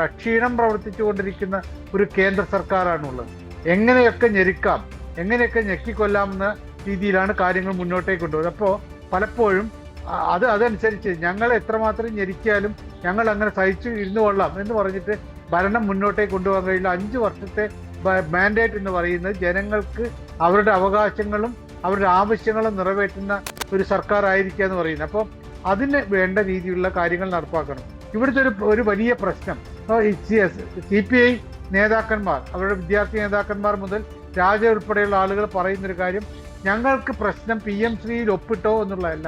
അക്ഷീണം പ്രവർത്തിച്ചുകൊണ്ടിരിക്കുന്ന ഒരു കേന്ദ്ര സർക്കാരാണുള്ളത്. എങ്ങനെയൊക്കെ ഞെരുക്കാം, എങ്ങനെയൊക്കെ ഞെക്കിക്കൊല്ലാമെന്ന രീതിയിലാണ് കാര്യങ്ങൾ മുന്നോട്ടേക്ക് കൊണ്ടുപോകുന്നത്. അപ്പോൾ പലപ്പോഴും അതനുസരിച്ച് ഞങ്ങൾ എത്രമാത്രം ഞെരിക്കാലും ഞങ്ങൾ അങ്ങനെ സഹിച്ചു ഇരുന്നു കൊള്ളാം എന്ന് പറഞ്ഞിട്ട് ഭരണം മുന്നോട്ടേക്ക് കൊണ്ടുപോകാൻ കഴിയില്ല. 5 വർഷത്തെ മാൻഡേറ്റ് എന്ന് പറയുന്നത് ജനങ്ങൾക്ക് അവരുടെ അവകാശങ്ങളും അവരുടെ ആവശ്യങ്ങളും നിറവേറ്റുന്ന ഒരു സർക്കാർ ആയിരിക്കുക എന്ന് പറയുന്നത്. അപ്പോൾ അതിന് വേണ്ട രീതിയിലുള്ള കാര്യങ്ങൾ നടപ്പാക്കണം. ഇവിടുത്തെ ഒരു വലിയ പ്രശ്നം CPI നേതാക്കന്മാർ, അവരുടെ വിദ്യാർത്ഥി നേതാക്കന്മാർ മുതൽ രാജ ഉൾപ്പെടെയുള്ള ആളുകൾ പറയുന്നൊരു കാര്യം, ഞങ്ങൾക്ക് പ്രശ്നം PM ശ്രീയിൽ ഒപ്പിട്ടോ എന്നുള്ളതല്ല,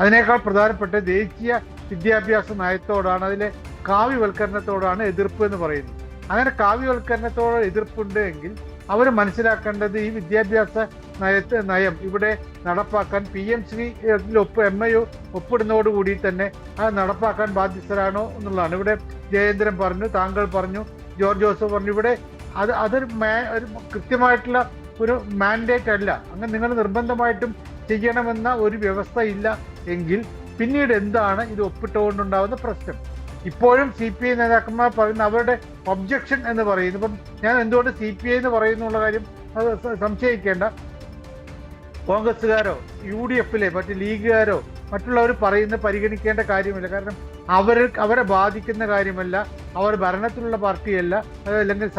അതിനേക്കാൾ പ്രധാനപ്പെട്ട ദേശീയ വിദ്യാഭ്യാസ നയത്തോടാണ്, അതിലെ കാവ്യവൽക്കരണത്തോടാണ് എതിർപ്പ് എന്ന് പറയുന്നത്. അങ്ങനെ കാവ്യവൽക്കരണത്തോട് എതിർപ്പുണ്ട് എങ്കിൽ അവർ മനസ്സിലാക്കേണ്ടത് ഈ വിദ്യാഭ്യാസ നയം ഇവിടെ നടപ്പാക്കാൻ PM ശ്രീ MIO ഒപ്പിടുന്നതോടുകൂടി തന്നെ അത് നടപ്പാക്കാൻ ബാധ്യസ്ഥരാണോ എന്നുള്ളതാണ്. ഇവിടെ ജയേന്ദ്രൻ പറഞ്ഞു, താങ്കൾ പറഞ്ഞു, ജോർജ് ജോസഫ് പറഞ്ഞു, ഇവിടെ അതൊരു കൃത്യമായിട്ടുള്ള ഒരു മാൻഡേറ്റ് അല്ല. അങ്ങനെ നിങ്ങൾ നിർബന്ധമായിട്ടും ചെയ്യണമെന്ന ഒരു വ്യവസ്ഥ ഇല്ല എങ്കിൽ പിന്നീട് എന്താണ് ഇത് ഒപ്പിട്ടുകൊണ്ടുണ്ടാകുന്ന പ്രശ്നം? ഇപ്പോഴും CPI നേതാക്കന്മാർ പറയുന്ന അവരുടെ ഒബ്ജക്ഷൻ എന്ന് പറയുന്നത്, ഇപ്പം ഞാൻ എന്തുകൊണ്ട് CPI എന്ന് പറയുന്നുള്ള കാര്യം അത് സംശയിക്കേണ്ട. കോൺഗ്രസ്സുകാരോ UDFിലെ മറ്റ് ലീഗുകാരോ മറ്റുള്ളവർ പരിഗണിക്കേണ്ട കാര്യമില്ല. കാരണം അവരെ ബാധിക്കുന്ന കാര്യമല്ല, അവർ ഭരണത്തിലുള്ള പാർട്ടിയല്ല, അല്ലെങ്കിൽ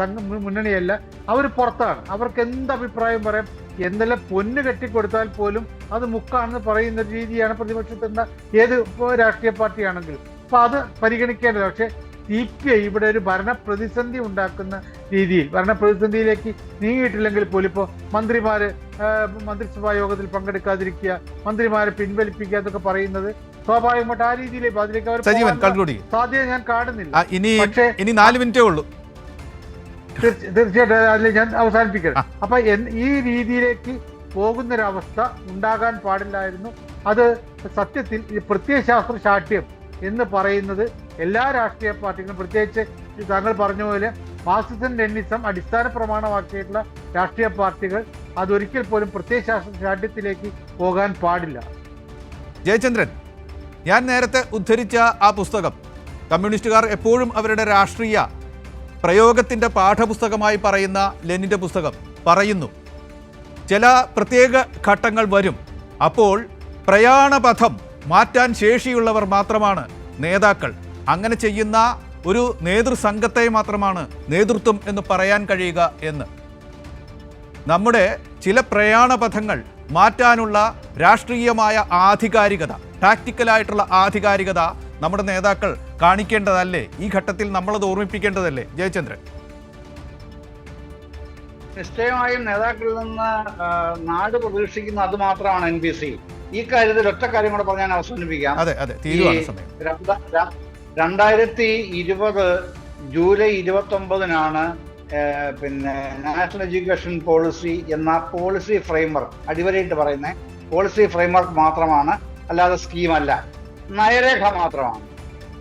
മുന്നണിയല്ല, അവർ പുറത്താണ്. അവർക്ക് എന്ത് അഭിപ്രായം പറയാം, എന്തെല്ലാം പൊന്ന് കെട്ടിക്കൊടുത്താൽ പോലും അത് മുക്കാണെന്ന് പറയുന്ന രീതിയാണ് പ്രതിപക്ഷത്തെന്ന ഏത് രാഷ്ട്രീയ പാർട്ടിയാണെങ്കിലും. അപ്പോൾ അത് പരിഗണിക്കേണ്ടത്. പക്ഷേ CPI ഇവിടെ ഒരു ഭരണ പ്രതിസന്ധി ഉണ്ടാക്കുന്ന രീതിയിൽ, ഭരണപ്രതിസന്ധിയിലേക്ക് നീങ്ങിയിട്ടില്ലെങ്കിൽ പോലും ഇപ്പോൾ മന്ത്രിസഭാ യോഗത്തിൽ പങ്കെടുക്കാതിരിക്കുക, മന്ത്രിമാരെ പിൻവലിപ്പിക്കുക എന്നൊക്കെ പറയുന്നത് സ്വാഭാവികമായിട്ട് ആ രീതിയിലേക്ക് അതിലേക്ക് അവർ സാധ്യത ഞാൻ കാണുന്നില്ല. പക്ഷേ ഇനി 4 മിനിറ്റേ ഉള്ളൂ. തീർച്ചയായിട്ടും അതിൽ ഞാൻ അവസാനിപ്പിക്കണം. അപ്പൊ ഈ രീതിയിലേക്ക് പോകുന്നൊരവസ്ഥ ഉണ്ടാകാൻ പാടില്ലായിരുന്നു. അത് സത്യത്തിൽ ഈ പ്രത്യയശാസ്ത്ര ശാഠ്യം എന്ന് പറയുന്നത് എല്ലാ രാഷ്ട്രീയ പാർട്ടികളും, പ്രത്യേകിച്ച് താങ്കൾ പറഞ്ഞ പോലെ മാർക്സിസം ലെനിനിസം അടിസ്ഥാന പ്രമാണമാക്കിയിട്ടുള്ള രാഷ്ട്രീയ പാർട്ടികൾ അതൊരിക്കൽ പോലും പ്രത്യയശാസ്ത്ര ശാഠ്യത്തിലേക്ക് പോകാൻ പാടില്ല. ജയചന്ദ്രൻ, ഞാൻ നേരത്തെ ഉദ്ധരിച്ച ആ പുസ്തകം കമ്മ്യൂണിസ്റ്റുകാർ എപ്പോഴും അവരുടെ രാഷ്ട്രീയ പ്രയോഗത്തിൻ്റെ പാഠപുസ്തകമായി പറയുന്ന ലെനിൻ്റെ പുസ്തകം പറയുന്നു, ചില പ്രത്യേക ഘട്ടങ്ങൾ വരും, അപ്പോൾ പ്രയാണപഥം മാറ്റാൻ ശേഷിയുള്ളവർ മാത്രമാണ് നേതാക്കൾ. അങ്ങനെ ചെയ്യുന്ന ഒരു നേതൃസംഘത്തെ മാത്രമാണ് നേതൃത്വം എന്ന് പറയാൻ കഴിയുക എന്ന്. നമ്മുടെ ചില പ്രയാണപഥങ്ങൾ മാറ്റാനുള്ള രാഷ്ട്രീയമായ ആധികാരികത, ടാക്റ്റിക്കലായിട്ടുള്ള ആധികാരികത നമ്മുടെ നേതാക്കൾ കാണിക്കേണ്ടതല്ലേ? ഈ ഘട്ടത്തിൽ നമ്മളത് ഓർമ്മിപ്പിക്കേണ്ടതല്ലേ ജയചന്ദ്രൻ? നിശ്ചയമായും നേതാക്കളിൽ നിന്ന് നാട് പ്രതീക്ഷിക്കുന്ന അത് മാത്രമാണ് NPC. ഈ കാര്യത്തിൽ ഒറ്റ കാര്യം കൂടെ പറഞ്ഞാൽ അവസാനിപ്പിക്കാം. അതെ അതെ, തീരുവാണ് സമയം. 2020 ജൂലൈ 29 പിന്നെ നാഷണൽ എഡ്യൂക്കേഷൻ പോളിസി എന്ന പോളിസി ഫ്രെയിംവർക്ക്, അടിവരയിട്ട് പറയുന്നത് പോളിസി ഫ്രെയിംവർക്ക് മാത്രമാണ്, അല്ലാതെ സ്കീമല്ല, നയരേഖ മാത്രമാണ്.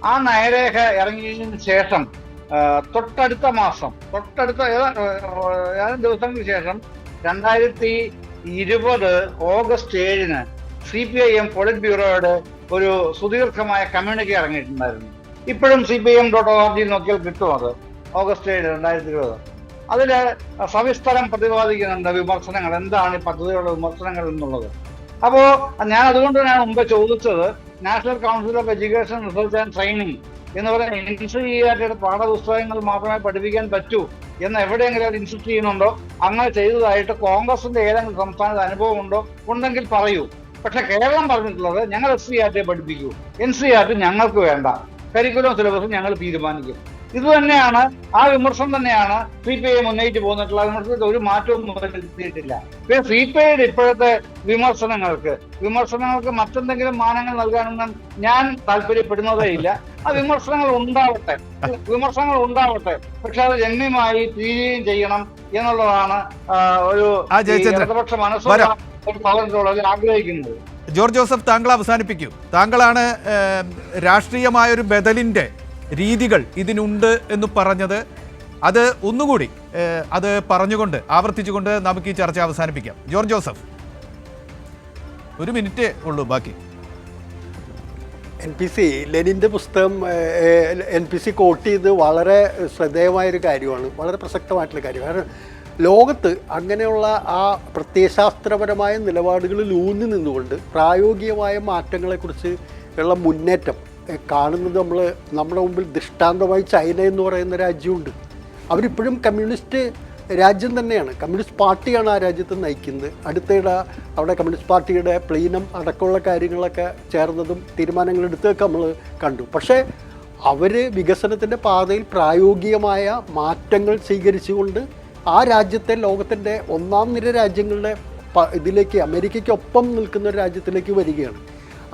ആ നയരേഖ ഇറങ്ങിയതിന് ശേഷം തൊട്ടടുത്ത ഏതാനും ദിവസങ്ങൾക്ക് ശേഷം 2020 ഓഗസ്റ്റ് 7 CPIM പൊളിറ്റ് ബ്യൂറോയുടെ ഒരു സുദീർഘമായ കമ്മ്യൂണിറ്റി ഇറങ്ങിയിട്ടുണ്ടായിരുന്നു. ഇപ്പോഴും CPIM.org നോക്കിയാൽ കിട്ടും. അത് ഓഗസ്റ്റ് 7 2020. അതിൽ സവിസ്തരം പ്രതിപാദിക്കുന്നുണ്ട് വിമർശനങ്ങൾ, എന്താണ് ഈ പദ്ധതിയുടെ വിമർശനങ്ങൾ എന്നുള്ളത്. അപ്പോൾ ഞാൻ അതുകൊണ്ട് ഞാൻ മുമ്പ് ചോദിച്ചത്, national council of education research and training എന്ന് പറയുന്ന NCERTയുടെ പാഠപുസ്തകങ്ങൾ മാത്രമേ പഠിപ്പിക്കാൻ പറ്റൂ എന്ന് എവിടെയെങ്കിലും അവർ ഇൻസിസ്റ്റ് ചെയ്യുന്നുണ്ടോ? അങ്ങനെ ചെയ്തതായിട്ട് കോൺഗ്രസിന്റെ ഏതെങ്കിലും സംസ്ഥാനത്ത് അനുഭവം ഉണ്ടോ? ഉണ്ടെങ്കിൽ പറയൂ. പക്ഷെ കേരളം പറഞ്ഞിട്ടുള്ളത് ഞങ്ങൾ SCERT പഠിപ്പിക്കൂ, NCERT ഞങ്ങൾക്ക് വേണ്ട, കരിക്കുലം സിലബസ് ഞങ്ങൾ തീരുമാനിക്കും. ഇത് തന്നെയാണ്, ആ വിമർശനം തന്നെയാണ് CPIM ഉന്നയിച്ച് പോന്നിട്ടുള്ള വിമർശനത്തിൽ ഒരു മാറ്റവും വരുത്തിയിട്ടില്ല. പിന്നെ CPIയുടെ ഇപ്പോഴത്തെ വിമർശനങ്ങൾക്ക് മറ്റെന്തെങ്കിലും മാനങ്ങൾ നൽകാനൊന്നും ഞാൻ താല്പര്യപ്പെടുന്നതേ ഇല്ല. ആ വിമർശനങ്ങൾ ഉണ്ടാവട്ടെ, പക്ഷെ അത് ഗണ്യമായി തീരുകയും ചെയ്യണം എന്നുള്ളതാണ് ഒരു ഇടതുപക്ഷ മനസ്സോട് ആഗ്രഹിക്കുന്നത്. ജോർജ് ജോസഫ്, താങ്കൾ അവസാനിപ്പിക്കൂ. താങ്കളാണ് രാഷ്ട്രീയമായൊരു ബദലിൻ്റെ രീതികൾ ഇതിനുണ്ട് എന്ന് പറഞ്ഞത്. അത് ഒന്നുകൂടി അത് പറഞ്ഞുകൊണ്ട് ആവർത്തിച്ചുകൊണ്ട് നമുക്ക് ഈ ചർച്ച അവസാനിപ്പിക്കാം. ജോർജ് ജോസഫ്, 1 മിനിറ്റേ ഉള്ളൂ ബാക്കി. NPC ലെനിൻ്റെ പുസ്തകം NPC കോട്ട് ചെയ്ത് വളരെ ശ്രദ്ധേയമായൊരു കാര്യമാണ്, വളരെ പ്രസക്തമായിട്ടുള്ള കാര്യമാണ്. കാരണം ലോകത്ത് അങ്ങനെയുള്ള ആ പ്രത്യയശാസ്ത്രപരമായ നിലപാടുകളിൽ ഊന്നി നിന്നുകൊണ്ട് പ്രായോഗികമായ മാറ്റങ്ങളെക്കുറിച്ച് ഉള്ള മുന്നേറ്റം കാണുന്നത് നമ്മുടെ മുമ്പിൽ ദൃഷ്ടാന്തമായി ചൈന എന്ന് പറയുന്ന രാജ്യമുണ്ട്. അവരിപ്പോഴും കമ്മ്യൂണിസ്റ്റ് രാജ്യം തന്നെയാണ്, കമ്മ്യൂണിസ്റ്റ് പാർട്ടിയാണ് ആ രാജ്യത്ത് നയിക്കുന്നത്. അടുത്തിടെ അവിടെ കമ്മ്യൂണിസ്റ്റ് പാർട്ടിയുടെ പ്ലീനം അടക്കമുള്ള കാര്യങ്ങളൊക്കെ ചേർന്നതും തീരുമാനങ്ങളെടുത്തൊക്കെ നമ്മൾ കണ്ടു. പക്ഷേ അവർ വികസനത്തിൻ്റെ പാതയിൽ പ്രായോഗികമായ മാറ്റങ്ങൾ സ്വീകരിച്ചുകൊണ്ട് ആ രാജ്യത്തെ ലോകത്തിൻ്റെ 1ാം നിര രാജ്യങ്ങളുടെ ഇതിലേക്ക്, അമേരിക്കയ്ക്കൊപ്പം നിൽക്കുന്ന ഒരു രാജ്യത്തിലേക്ക് വരികയാണ്.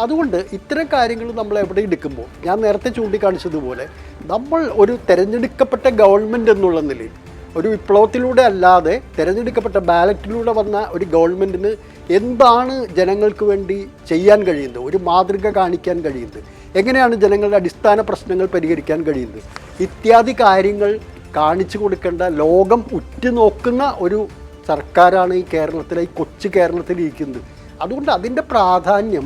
അതുകൊണ്ട് ഇത്തരം കാര്യങ്ങൾ നമ്മൾ എവിടെ എടുക്കുമ്പോൾ ഞാൻ നേരത്തെ ചൂണ്ടിക്കാണിച്ചതുപോലെ നമ്മൾ ഒരു തിരഞ്ഞെടുക്കപ്പെട്ട ഗവൺമെൻറ് എന്നുള്ള നിലയിൽ, ഒരു വിപ്ലവത്തിലൂടെ അല്ലാതെ തിരഞ്ഞെടുക്കപ്പെട്ട ബാലറ്റിലൂടെ വന്ന ഒരു ഗവൺമെൻറ്റിന് എന്താണ് ജനങ്ങൾക്ക് വേണ്ടി ചെയ്യാൻ കഴിയുന്നത്, ഒരു മാതൃക കാണിക്കാൻ കഴിയുന്നത്, എങ്ങനെയാണ് ജനങ്ങളുടെ അടിസ്ഥാന പ്രശ്നങ്ങൾ പരിഹരിക്കാൻ കഴിയുന്നത്, ഇത്യാദി കാര്യങ്ങൾ കാണിച്ചു കൊടുക്കേണ്ട, ലോകം ഉറ്റുനോക്കുന്ന ഒരു സർക്കാരാണ് ഈ കേരളത്തിലെ, ഈ കൊച്ചു കേരളത്തിൽ ഇരിക്കുന്നത്. അതുകൊണ്ട് അതിൻ്റെ പ്രാധാന്യം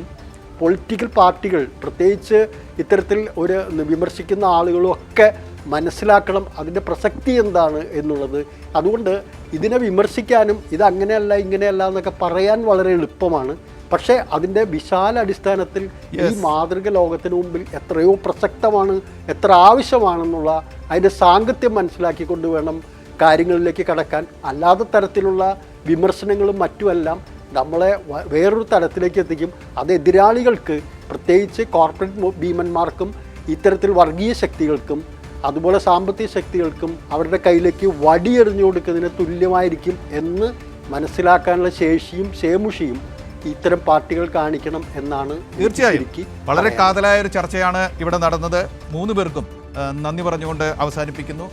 പൊളിറ്റിക്കൽ പാർട്ടികൾ, പ്രത്യേകിച്ച് ഇത്തരത്തിൽ ഒരു വിമർശിക്കുന്ന ആളുകളും ഒക്കെ മനസ്സിലാക്കണം, അതിൻ്റെ പ്രസക്തി എന്താണ് എന്നുള്ളത്. അതുകൊണ്ട് ഇതിനെ വിമർശിക്കാനും ഇത് അങ്ങനെയല്ല ഇങ്ങനെയല്ല എന്നൊക്കെ പറയാൻ വളരെ എളുപ്പമാണ്. പക്ഷേ അതിൻ്റെ വിശാല അടിസ്ഥാനത്തിൽ ഈ മാതൃക ലോകത്തിന് മുമ്പിൽ എത്രയോ പ്രസക്തമാണ്, എത്ര ആവശ്യമാണെന്നുള്ള അതിൻ്റെ സാങ്കത്യം മനസ്സിലാക്കിക്കൊണ്ട് വേണം കാര്യങ്ങളിലേക്ക് കടക്കാൻ. അല്ലാത്ത തരത്തിലുള്ള വിമർശനങ്ങളും മറ്റുമെല്ലാം നമ്മളെ വേറൊരു തലത്തിലേക്ക് എത്തിക്കും. അത് എതിരാളികൾക്ക്, പ്രത്യേകിച്ച് കോർപ്പറേറ്റ് ഭീമന്മാർക്കും ഇത്തരത്തിൽ വർഗീയ ശക്തികൾക്കും അതുപോലെ സാമ്പത്തിക ശക്തികൾക്കും അവരുടെ കയ്യിലേക്ക് വടിയെറിഞ്ഞു കൊടുക്കുന്നതിന് തുല്യമായിരിക്കും എന്ന് മനസ്സിലാക്കാനുള്ള ശേഷിയും ശേമുഷിയും ഇത്തരം പാർട്ടികൾ കാണിക്കണം എന്നാണ്. തീർച്ചയായും വളരെ കാതലായ ഒരു ചർച്ചയാണ് ഇവിടെ നടന്നത്. 3 പേർക്കും നന്ദി പറഞ്ഞുകൊണ്ട് അവസാനിപ്പിക്കുന്നു.